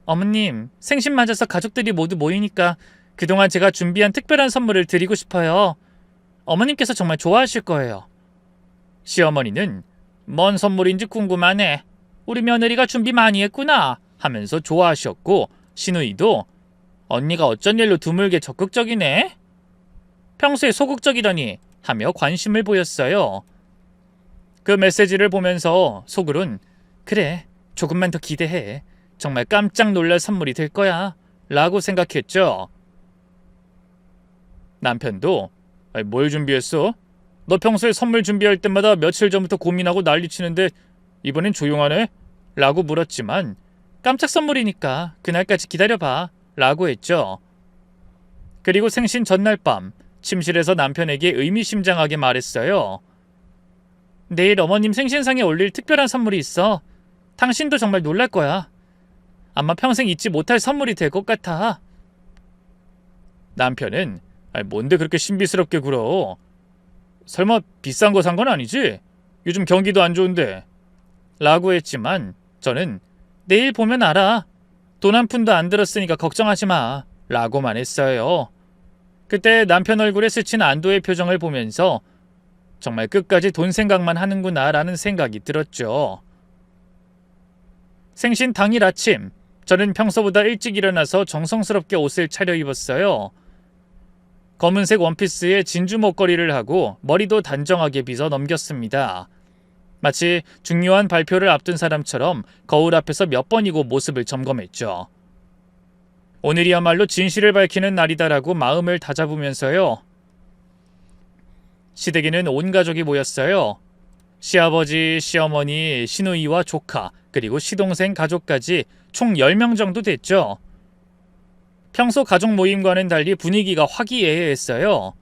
어머님, 생신 맞아서 가족들이 모두 모이니까 그동안 제가 준비한 특별한 선물을 드리고 싶어요. 어머님께서 정말 좋아하실 거예요. 시어머니는 뭔 선물인지 궁금하네. 우리 며느리가 준비 많이 했구나 하면서 좋아하셨고 시누이도 언니가 어쩐 일로 드물게 적극적이네. 평소에 소극적이더니 하며 관심을 보였어요. 그 메시지를 보면서 속으론 그래, 조금만 더 기대해. 정말 깜짝 놀랄 선물이 될 거야 라고 생각했죠. 남편도 뭘 준비했어? 너 평소에 선물 준비할 때마다 며칠 전부터 고민하고 난리치는데 이번엔 조용하네? 라고 물었지만 깜짝 선물이니까 그날까지 기다려봐 라고 했죠. 그리고 생신 전날 밤 침실에서 남편에게 의미심장하게 말했어요. 내일 어머님 생신상에 올릴 특별한 선물이 있어. 당신도 정말 놀랄 거야. 아마 평생 잊지 못할 선물이 될 것 같아. 남편은 뭔데 그렇게 신비스럽게 굴어? 설마 비싼 거 산 건 아니지? 요즘 경기도 안 좋은데. 라고 했지만 저는 내일 보면 알아. 돈 한 푼도 안 들었으니까 걱정하지 마. 라고만 했어요. 그때 남편 얼굴에 스친 안도의 표정을 보면서 정말 끝까지 돈 생각만 하는구나 라는 생각이 들었죠. 생신 당일 아침 저는 평소보다 일찍 일어나서 정성스럽게 옷을 차려입었어요. 검은색 원피스에 진주 목걸이를 하고 머리도 단정하게 빗어 넘겼습니다. 마치 중요한 발표를 앞둔 사람처럼 거울 앞에서 몇 번이고 모습을 점검했죠. 오늘이야말로 진실을 밝히는 날이다라고 마음을 다잡으면서요. 시댁에는 온 가족이 모였어요. 시아버지, 시어머니, 시누이와 조카, 그리고 시동생 가족까지 총 10명 정도 됐죠. 평소 가족 모임과는 달리 분위기가 화기애애했어요.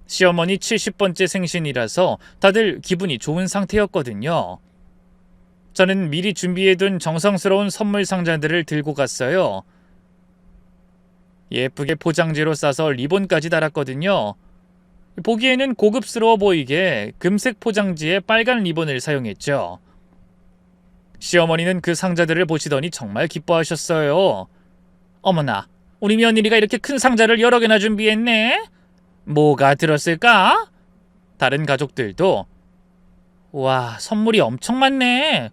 시어머니 70번째 생신이라서 다들 기분이 좋은 상태였거든요. 저는 미리 준비해둔 정성스러운 선물 상자들을 들고 갔어요. 예쁘게 포장지로 싸서 리본까지 달았거든요. 보기에는 고급스러워 보이게 금색 포장지에 빨간 리본을 사용했죠. 시어머니는 그 상자들을 보시더니 정말 기뻐하셨어요. 어머나, 우리 며느리가 이렇게 큰 상자를 여러 개나 준비했네? 뭐가 들었을까? 다른 가족들도 와, 선물이 엄청 많네.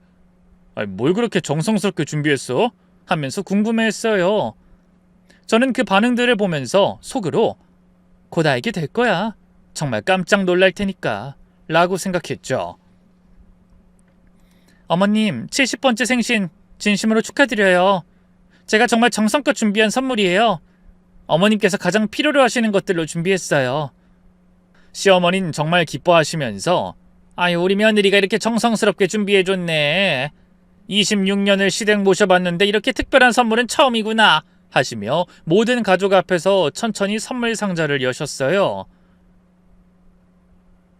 뭘 그렇게 정성스럽게 준비했어? 하면서 궁금해했어요. 저는 그 반응들을 보면서 속으로 곧 알게 될 거야. 정말 깜짝 놀랄 테니까 라고 생각했죠. 어머님, 70번째 생신 진심으로 축하드려요. 제가 정말 정성껏 준비한 선물이에요. 어머님께서 가장 필요로 하시는 것들로 준비했어요. 시어머니는 정말 기뻐하시면서 아유, 우리 며느리가 이렇게 정성스럽게 준비해줬네. 26년을 시댁 모셔봤는데 이렇게 특별한 선물은 처음이구나 하시며 모든 가족 앞에서 천천히 선물 상자를 여셨어요.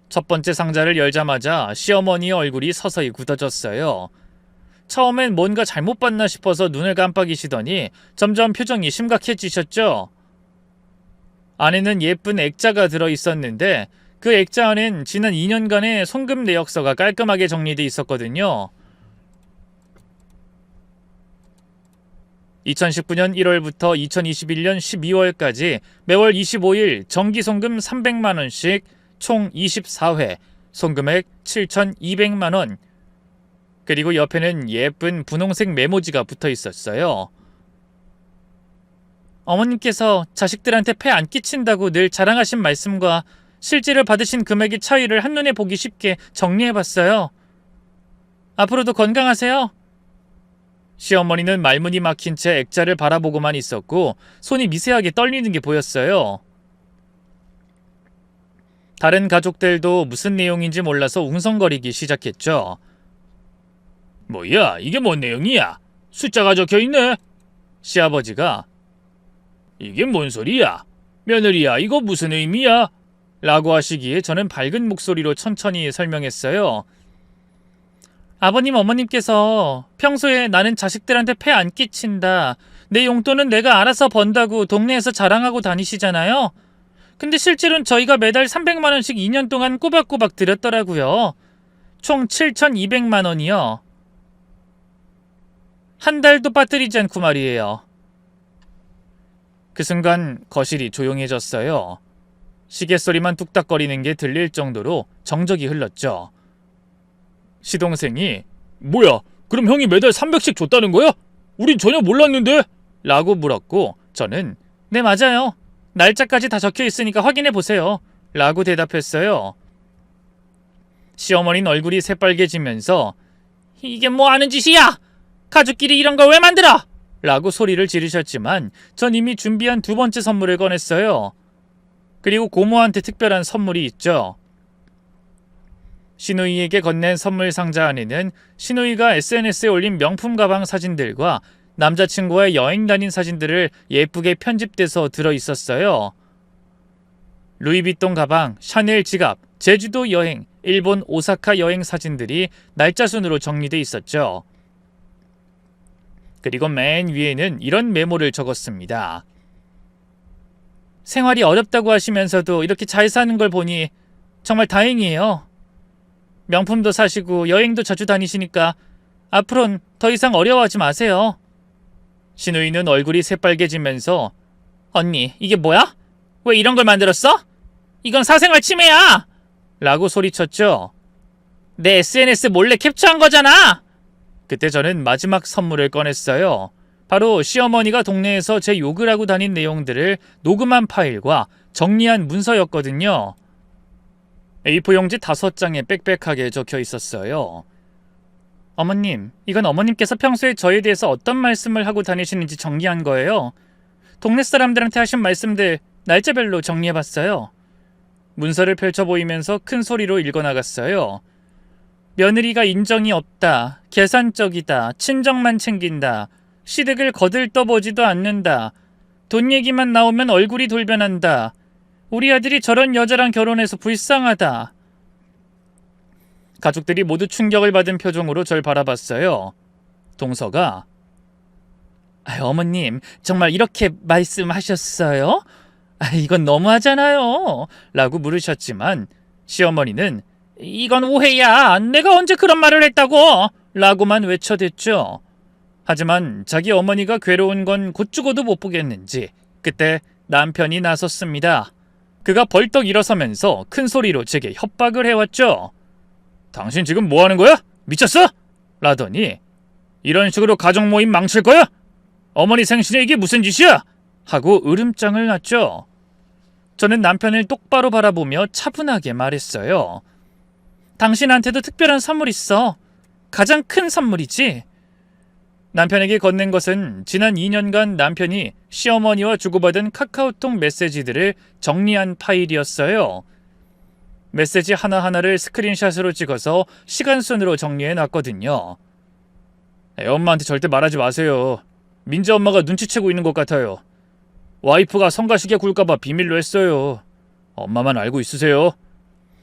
첫 번째 상자를 열자마자 시어머니의 얼굴이 서서히 굳어졌어요. 처음엔 뭔가 잘못 봤나 싶어서 눈을 깜빡이시더니 점점 표정이 심각해지셨죠. 안에는 예쁜 액자가 들어있었는데 그 액자 안엔 지난 2년간의 송금 내역서가 깔끔하게 정리돼 있었거든요. 2019년 1월부터 2021년 12월까지 매월 25일 정기송금 300만원씩 총 24회, 송금액 7,200만원. 그리고 옆에는 예쁜 분홍색 메모지가 붙어 있었어요. 어머님께서 자식들한테 폐 안 끼친다고 늘 자랑하신 말씀과 실제로 받으신 금액의 차이를 한눈에 보기 쉽게 정리해봤어요. 앞으로도 건강하세요. 시어머니는 말문이 막힌 채 액자를 바라보고만 있었고 손이 미세하게 떨리는 게 보였어요. 다른 가족들도 무슨 내용인지 몰라서 웅성거리기 시작했죠. 뭐야, 이게 뭔 내용이야? 숫자가 적혀있네. 시아버지가 이게 뭔 소리야? 며느리야, 이거 무슨 의미야? 라고 하시기에 저는 밝은 목소리로 천천히 설명했어요. 아버님, 어머님께서 평소에 나는 자식들한테 폐 안 끼친다, 내 용돈은 내가 알아서 번다고 동네에서 자랑하고 다니시잖아요. 근데 실제로는 저희가 매달 300만원씩 2년 동안 꼬박꼬박 드렸더라고요. 총 7,200만원이요. 한 달도 빠뜨리지 않고 말이에요. 그 순간 거실이 조용해졌어요. 시계소리만 뚝딱거리는 게 들릴 정도로 정적이 흘렀죠. 시동생이 뭐야, 그럼 형이 매달 300씩 줬다는 거야? 우린 전혀 몰랐는데? 라고 물었고 저는 네, 맞아요. 날짜까지 다 적혀 있으니까 확인해 보세요. 라고 대답했어요. 시어머니는 얼굴이 새빨개지면서 이게 뭐 하는 짓이야? 가족끼리 이런 걸 왜 만들어? 라고 소리를 지르셨지만 전 이미 준비한 두 번째 선물을 꺼냈어요. 그리고 고모한테 특별한 선물이 있죠. 시누이에게 건넨 선물 상자 안에는 시누이가 SNS에 올린 명품 가방 사진들과 남자친구와의 여행 다닌 사진들을 예쁘게 편집돼서 들어있었어요. 루이비통 가방, 샤넬 지갑, 제주도 여행, 일본 오사카 여행 사진들이 날짜 순으로 정리돼 있었죠. 그리고 맨 위에는 이런 메모를 적었습니다. 생활이 어렵다고 하시면서도 이렇게 잘 사는 걸 보니 정말 다행이에요. 명품도 사시고 여행도 자주 다니시니까 앞으로는 더 이상 어려워하지 마세요. 시누이는 얼굴이 새빨개지면서 언니, 이게 뭐야? 왜 이런 걸 만들었어? 이건 사생활 침해야! 라고 소리쳤죠. 내 SNS 몰래 캡처한 거잖아! 그때 저는 마지막 선물을 꺼냈어요. 바로 시어머니가 동네에서 제 욕을 하고 다닌 내용들을 녹음한 파일과 정리한 문서였거든요. A4 용지 5장에 빽빽하게 적혀 있었어요. 어머님, 이건 어머님께서 평소에 저에 대해서 어떤 말씀을 하고 다니시는지 정리한 거예요. 동네 사람들한테 하신 말씀들 날짜별로 정리해봤어요. 문서를 펼쳐 보이면서 큰 소리로 읽어나갔어요. 며느리가 인정이 없다, 계산적이다, 친정만 챙긴다, 시댁을 거들떠보지도 않는다, 돈 얘기만 나오면 얼굴이 돌변한다, 우리 아들이 저런 여자랑 결혼해서 불쌍하다. 가족들이 모두 충격을 받은 표정으로 절 바라봤어요. 동서가 어머님, 정말 이렇게 말씀하셨어요? 이건 너무하잖아요. 라고 물으셨지만 시어머니는 이건 오해야. 내가 언제 그런 말을 했다고? 라고만 외쳐댔죠. 하지만 자기 어머니가 괴로운 건 곧 죽어도 못 보겠는지 그때 남편이 나섰습니다. 그가 벌떡 일어서면서 큰 소리로 제게 협박을 해왔죠. 당신 지금 뭐 하는 거야? 미쳤어? 라더니 이런 식으로 가족 모임 망칠 거야? 어머니 생신에 이게 무슨 짓이야? 하고 으름장을 놨죠. 저는 남편을 똑바로 바라보며 차분하게 말했어요. 당신한테도 특별한 선물 있어. 가장 큰 선물이지. 남편에게 건넨 것은 지난 2년간 남편이 시어머니와 주고받은 카카오톡 메시지들을 정리한 파일이었어요. 메시지 하나하나를 스크린샷으로 찍어서 시간순으로 정리해 놨거든요. 엄마한테 절대 말하지 마세요. 민지 엄마가 눈치채고 있는 것 같아요. 와이프가 성가시게 굴까봐 비밀로 했어요. 엄마만 알고 있으세요.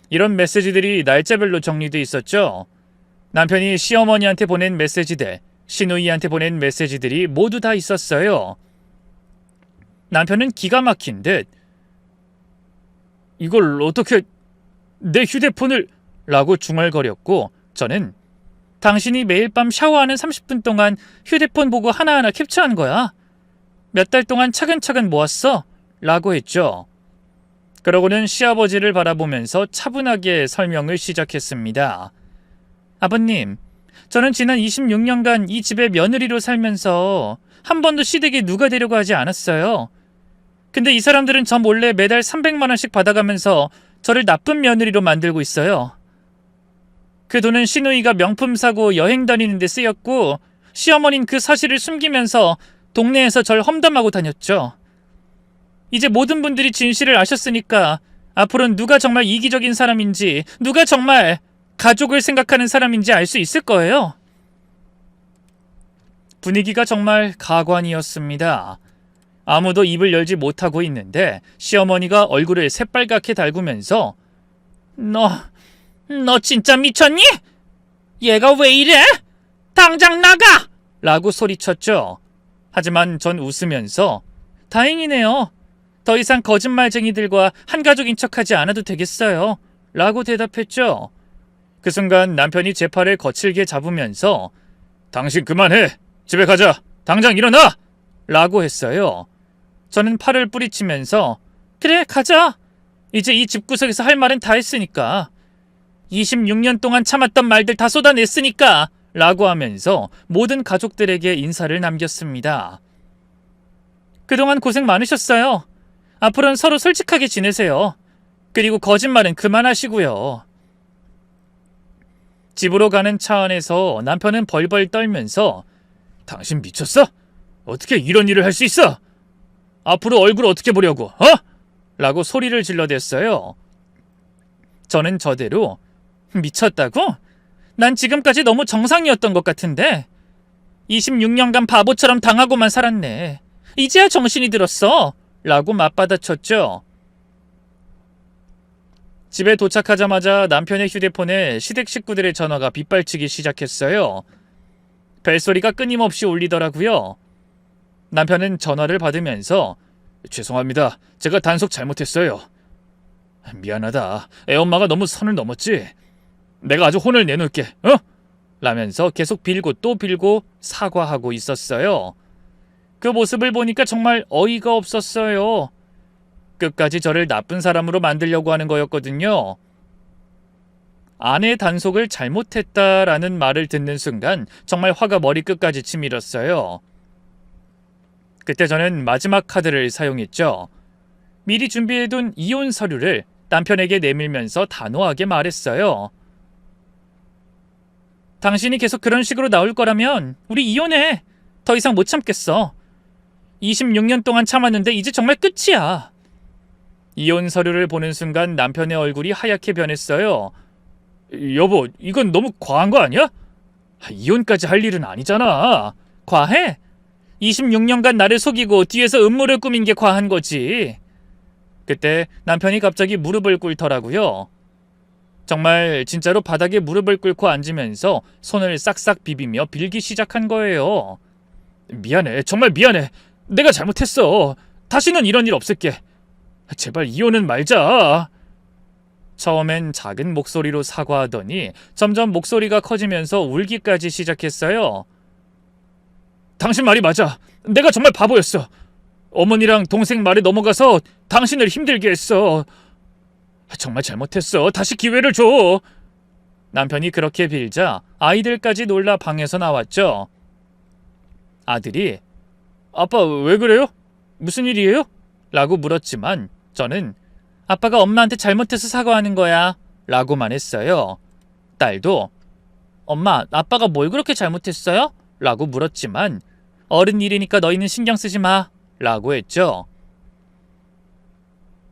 이런 메시지들이 날짜별로 정리돼 있었죠. 남편이 시어머니한테 보낸 메시지들, 시누이한테 보낸 메시지들이 모두 다 있었어요. 남편은 기가 막힌 듯 이걸 어떻게 내 휴대폰을 라고 중얼거렸고 저는 당신이 매일 밤 샤워하는 30분 동안 휴대폰 보고 하나하나 캡처한 거야. 몇 달 동안 차근차근 모았어. 라고 했죠. 그러고는 시아버지를 바라보면서 차분하게 설명을 시작했습니다. 아버님, 저는 지난 26년간 이 집의 며느리로 살면서 한 번도 시댁에 누가 되려고 하지 않았어요. 근데 이 사람들은 저 몰래 매달 300만 원씩 받아가면서 저를 나쁜 며느리로 만들고 있어요. 그 돈은 시누이가 명품 사고 여행 다니는 데 쓰였고 시어머니는 그 사실을 숨기면서 동네에서 절 험담하고 다녔죠. 이제 모든 분들이 진실을 아셨으니까 앞으로는 누가 정말 이기적인 사람인지, 누가 정말 가족을 생각하는 사람인지 알 수 있을 거예요. 분위기가 정말 가관이었습니다. 아무도 입을 열지 못하고 있는데 시어머니가 얼굴을 새빨갛게 달구면서 너 진짜 미쳤니? 얘가 왜 이래? 당장 나가! 라고 소리쳤죠. 하지만 전 웃으면서 다행이네요. 더 이상 거짓말쟁이들과 한가족인 척하지 않아도 되겠어요. 라고 대답했죠. 그 순간 남편이 제 팔을 거칠게 잡으면서 당신 그만해! 집에 가자! 당장 일어나! 라고 했어요. 저는 팔을 뿌리치면서 그래 가자! 이제 이 집구석에서 할 말은 다 했으니까 26년 동안 참았던 말들 다 쏟아냈으니까 라고 하면서 모든 가족들에게 인사를 남겼습니다. 그동안 고생 많으셨어요. 앞으로는 서로 솔직하게 지내세요. 그리고 거짓말은 그만하시고요. 집으로 가는 차 안에서 남편은 벌벌 떨면서 당신 미쳤어? 어떻게 이런 일을 할 수 있어? 앞으로 얼굴 어떻게 보려고? 라고 소리를 질러댔어요. 저는 저대로 미쳤다고? 난 지금까지 너무 정상이었던 것 같은데 26년간 바보처럼 당하고만 살았네. 이제야 정신이 들었어. 라고 맞받아쳤죠. 집에 도착하자마자 남편의 휴대폰에 시댁 식구들의 전화가 빗발치기 시작했어요. 벨소리가 끊임없이 울리더라고요. 남편은 전화를 받으면서 죄송합니다. 제가 단속 잘못했어요. 미안하다. 애엄마가 너무 선을 넘었지. 내가 아주 혼을 내놓을게. 라면서 계속 빌고 또 빌고 사과하고 있었어요. 그 모습을 보니까 정말 어이가 없었어요. 끝까지 저를 나쁜 사람으로 만들려고 하는 거였거든요. 아내 단속을 잘못했다라는 말을 듣는 순간 정말 화가 머리끝까지 치밀었어요. 그때 저는 마지막 카드를 사용했죠. 미리 준비해둔 이혼 서류를 남편에게 내밀면서 단호하게 말했어요. 당신이 계속 그런 식으로 나올 거라면 우리 이혼해. 더 이상 못 참겠어. 26년 동안 참았는데 이제 정말 끝이야. 이혼 서류를 보는 순간 남편의 얼굴이 하얗게 변했어요. 여보, 이건 너무 과한 거 아니야? 이혼까지 할 일은 아니잖아. 과해? 26년간 나를 속이고 뒤에서 음모를 꾸민 게 과한 거지. 그때 남편이 갑자기 무릎을 꿇더라고요. 정말 진짜로 바닥에 무릎을 꿇고 앉으면서 손을 싹싹 비비며 빌기 시작한 거예요. 미안해. 정말 미안해. 내가 잘못했어. 다시는 이런 일 없을게. 제발 이혼은 말자. 처음엔 작은 목소리로 사과하더니 점점 목소리가 커지면서 울기까지 시작했어요. 당신 말이 맞아. 내가 정말 바보였어. 어머니랑 동생 말에 넘어가서 당신을 힘들게 했어. 정말 잘못했어. 다시 기회를 줘. 남편이 그렇게 빌자 아이들까지 놀라 방에서 나왔죠. 아들이 아빠 왜 그래요? 무슨 일이에요? 라고 물었지만 저는 아빠가 엄마한테 잘못해서 사과하는 거야 라고만 했어요. 딸도 엄마, 아빠가 뭘 그렇게 잘못했어요? 라고 물었지만 어른 일이니까 너희는 신경 쓰지 마 라고 했죠.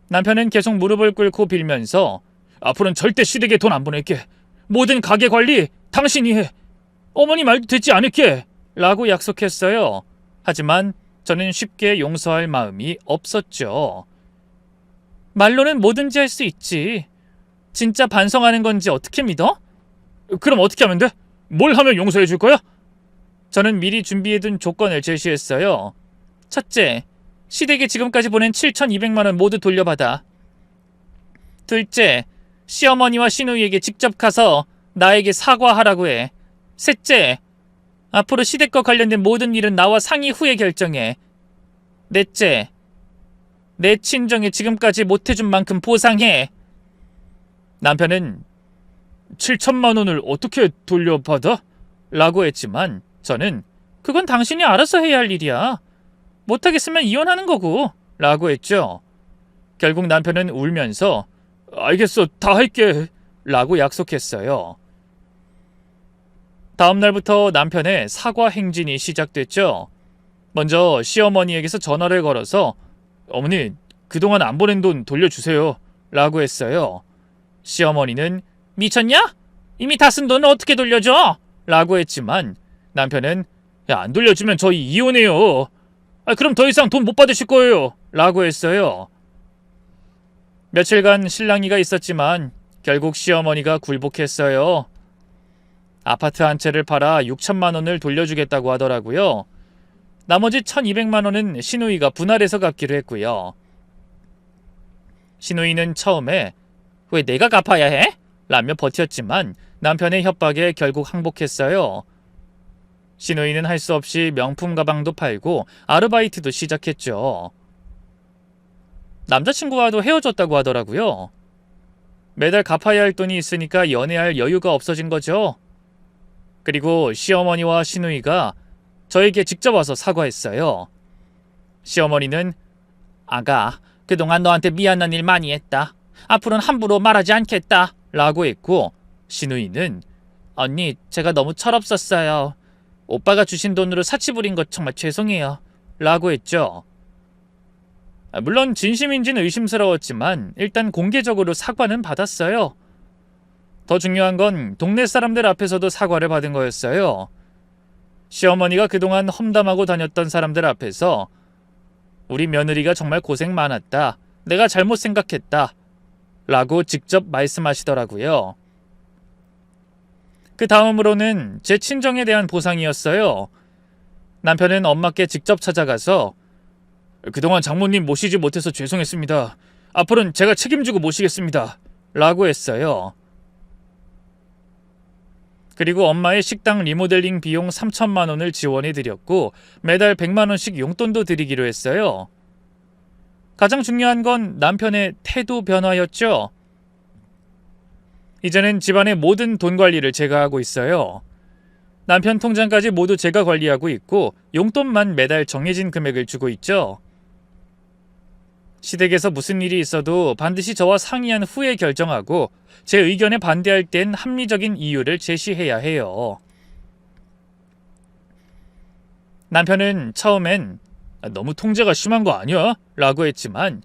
남편은 계속 무릎을 꿇고 빌면서 앞으로는 절대 시댁에 돈 안 보낼게. 모든 가게 관리 당신이 해. 어머니 말도 듣지 않을게 라고 약속했어요. 하지만 저는 쉽게 용서할 마음이 없었죠. 말로는 뭐든지 할 수 있지. 진짜 반성하는 건지 어떻게 믿어? 그럼 어떻게 하면 돼? 뭘 하면 용서해 줄 거야? 저는 미리 준비해둔 조건을 제시했어요. 첫째, 시댁에 지금까지 보낸 7,200만 원 모두 돌려받아. 둘째, 시어머니와 시누이에게 직접 가서 나에게 사과하라고 해. 셋째, 앞으로 시댁과 관련된 모든 일은 나와 상의 후에 결정해. 넷째, 내 친정에 지금까지 못해준 만큼 보상해. 남편은 7천만 원을 어떻게 돌려받아? 라고 했지만 저는 그건 당신이 알아서 해야 할 일이야. 못하겠으면 이혼하는 거고 라고 했죠. 결국 남편은 울면서 알겠어, 다 할게 라고 약속했어요. 다음 날부터 남편의 사과 행진이 시작됐죠. 먼저 시어머니에게서 전화를 걸어서 어머니, 그동안 안 보낸 돈 돌려주세요 라고 했어요. 시어머니는 미쳤냐? 이미 다 쓴 돈을 어떻게 돌려줘? 라고 했지만 남편은 안 돌려주면 저희 이혼해요. 그럼 더 이상 돈 못 받으실 거예요 라고 했어요. 며칠간 실랑이가 있었지만 결국 시어머니가 굴복했어요. 아파트 한 채를 팔아 6천만 원을 돌려주겠다고 하더라고요. 나머지 1,200만 원은 시누이가 분할해서 갚기로 했고요. 시누이는 처음에 왜 내가 갚아야 해? 라며 버텼지만 남편의 협박에 결국 항복했어요. 시누이는 할 수 없이 명품 가방도 팔고 아르바이트도 시작했죠. 남자친구와도 헤어졌다고 하더라고요. 매달 갚아야 할 돈이 있으니까 연애할 여유가 없어진 거죠. 그리고 시어머니와 시누이가 저에게 직접 와서 사과했어요. 시어머니는 아가, 그동안 너한테 미안한 일 많이 했다. 앞으로는 함부로 말하지 않겠다 라고 했고, 시누이는 언니, 제가 너무 철없었어요. 오빠가 주신 돈으로 사치 부린 것 정말 죄송해요 라고 했죠. 물론 진심인지는 의심스러웠지만 일단 공개적으로 사과는 받았어요. 더 중요한 건 동네 사람들 앞에서도 사과를 받은 거였어요. 시어머니가 그동안 험담하고 다녔던 사람들 앞에서 우리 며느리가 정말 고생 많았다. 내가 잘못 생각했다. 라고 직접 말씀하시더라고요. 그 다음으로는 제 친정에 대한 보상이었어요. 남편은 엄마께 직접 찾아가서 그동안 장모님 모시지 못해서 죄송했습니다. 앞으로는 제가 책임지고 모시겠습니다. 라고 했어요. 그리고 엄마의 식당 리모델링 비용 3천만 원을 지원해드렸고 매달 100만 원씩 용돈도 드리기로 했어요. 가장 중요한 건 남편의 태도 변화였죠. 이제는 집안의 모든 돈 관리를 제가 하고 있어요. 남편 통장까지 모두 제가 관리하고 있고 용돈만 매달 정해진 금액을 주고 있죠. 시댁에서 무슨 일이 있어도 반드시 저와 상의한 후에 결정하고 제 의견에 반대할 땐 합리적인 이유를 제시해야 해요. 남편은 처음엔 너무 통제가 심한 거 아니야? 라고 했지만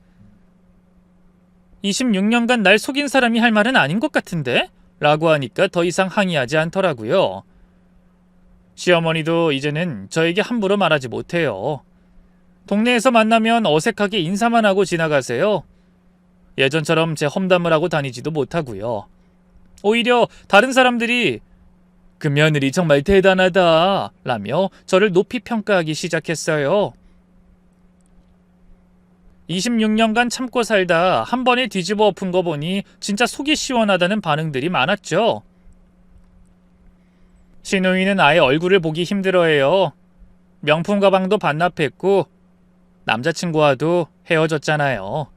26년간 날 속인 사람이 할 말은 아닌 것 같은데? 라고 하니까 더 이상 항의하지 않더라고요. 시어머니도 이제는 저에게 함부로 말하지 못해요. 동네에서 만나면 어색하게 인사만 하고 지나가세요. 예전처럼 제 험담을 하고 다니지도 못하고요. 오히려 다른 사람들이 그 며느리 정말 대단하다 라며 저를 높이 평가하기 시작했어요. 26년간 참고 살다 한 번에 뒤집어 엎은 거 보니 진짜 속이 시원하다는 반응들이 많았죠. 시누이는 아예 얼굴을 보기 힘들어해요. 명품 가방도 반납했고 남자친구와도 헤어졌잖아요.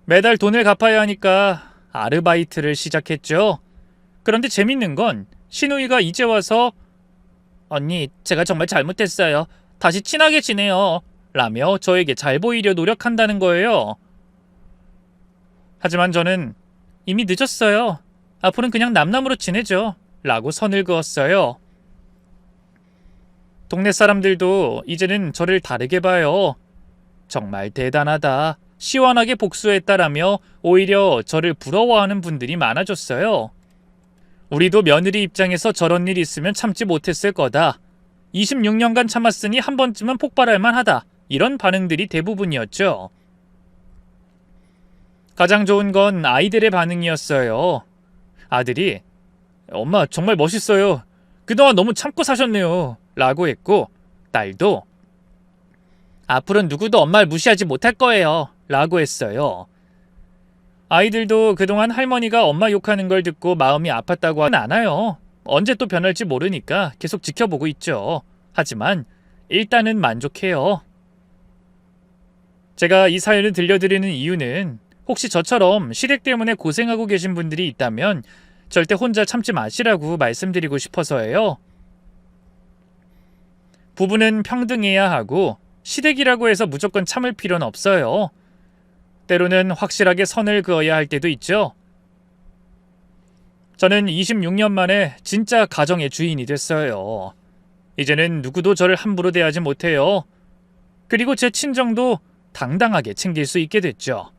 매달 돈을 갚아야 하니까 아르바이트를 시작했죠. 그런데 재밌는 건 시누이가 이제 와서 언니, 제가 정말 잘못했어요. 다시 친하게 지내요. 라며 저에게 잘 보이려 노력한다는 거예요. 하지만 저는 이미 늦었어요. 앞으로는 그냥 남남으로 지내죠. 라고 선을 그었어요. 동네 사람들도 이제는 저를 다르게 봐요. 정말 대단하다. 시원하게 복수했다라며 오히려 저를 부러워하는 분들이 많아졌어요. 우리도 며느리 입장에서 저런 일 있으면 참지 못했을 거다. 26년간 참았으니 한 번쯤은 폭발할 만하다. 이런 반응들이 대부분이었죠. 가장 좋은 건 아이들의 반응이었어요. 아들이 엄마 정말 멋있어요. 그동안 너무 참고 사셨네요. 라고 했고 딸도 앞으로는 누구도 엄마를 무시하지 못할 거예요. 라고 했어요. 아이들도 그동안 할머니가 엄마 욕하는 걸 듣고 마음이 아팠다고 하진 않아요. 언제 또 변할지 모르니까 계속 지켜보고 있죠. 하지만 일단은 만족해요. 제가 이 사연을 들려드리는 이유는 혹시 저처럼 시댁 때문에 고생하고 계신 분들이 있다면 절대 혼자 참지 마시라고 말씀드리고 싶어서예요. 부부는 평등해야 하고 시댁이라고 해서 무조건 참을 필요는 없어요. 때로는 확실하게 선을 그어야 할 때도 있죠. 저는 26년 만에 진짜 가정의 주인이 됐어요. 이제는 누구도 저를 함부로 대하지 못해요. 그리고 제 친정도 당당하게 챙길 수 있게 됐죠.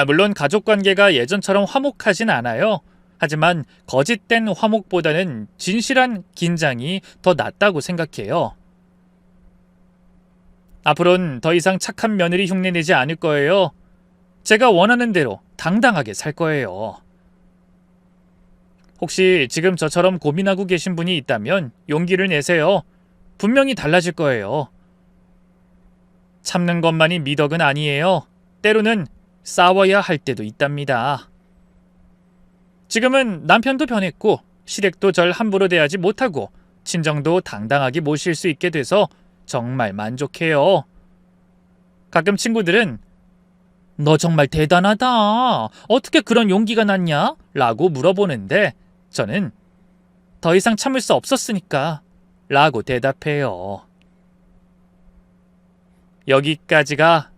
물론 가족관계가 예전처럼 화목하진 않아요. 하지만 거짓된 화목보다는 진실한 긴장이 더 낫다고 생각해요. 앞으로는 더 이상 착한 며느리 흉내내지 않을 거예요. 제가 원하는 대로 당당하게 살 거예요. 혹시 지금 저처럼 고민하고 계신 분이 있다면 용기를 내세요. 분명히 달라질 거예요. 참는 것만이 미덕은 아니에요. 때로는 싸워야 할 때도 있답니다. 지금은 남편도 변했고 시댁도 절 함부로 대하지 못하고 친정도 당당하게 모실 수 있게 돼서 정말 만족해요. 가끔 친구들은 너 정말 대단하다. 어떻게 그런 용기가 났냐? 라고 물어보는데 저는 더 이상 참을 수 없었으니까 라고 대답해요. 여기까지가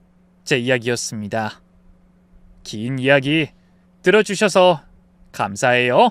제 이야기였습니다. 긴 이야기 들어주셔서 감사해요.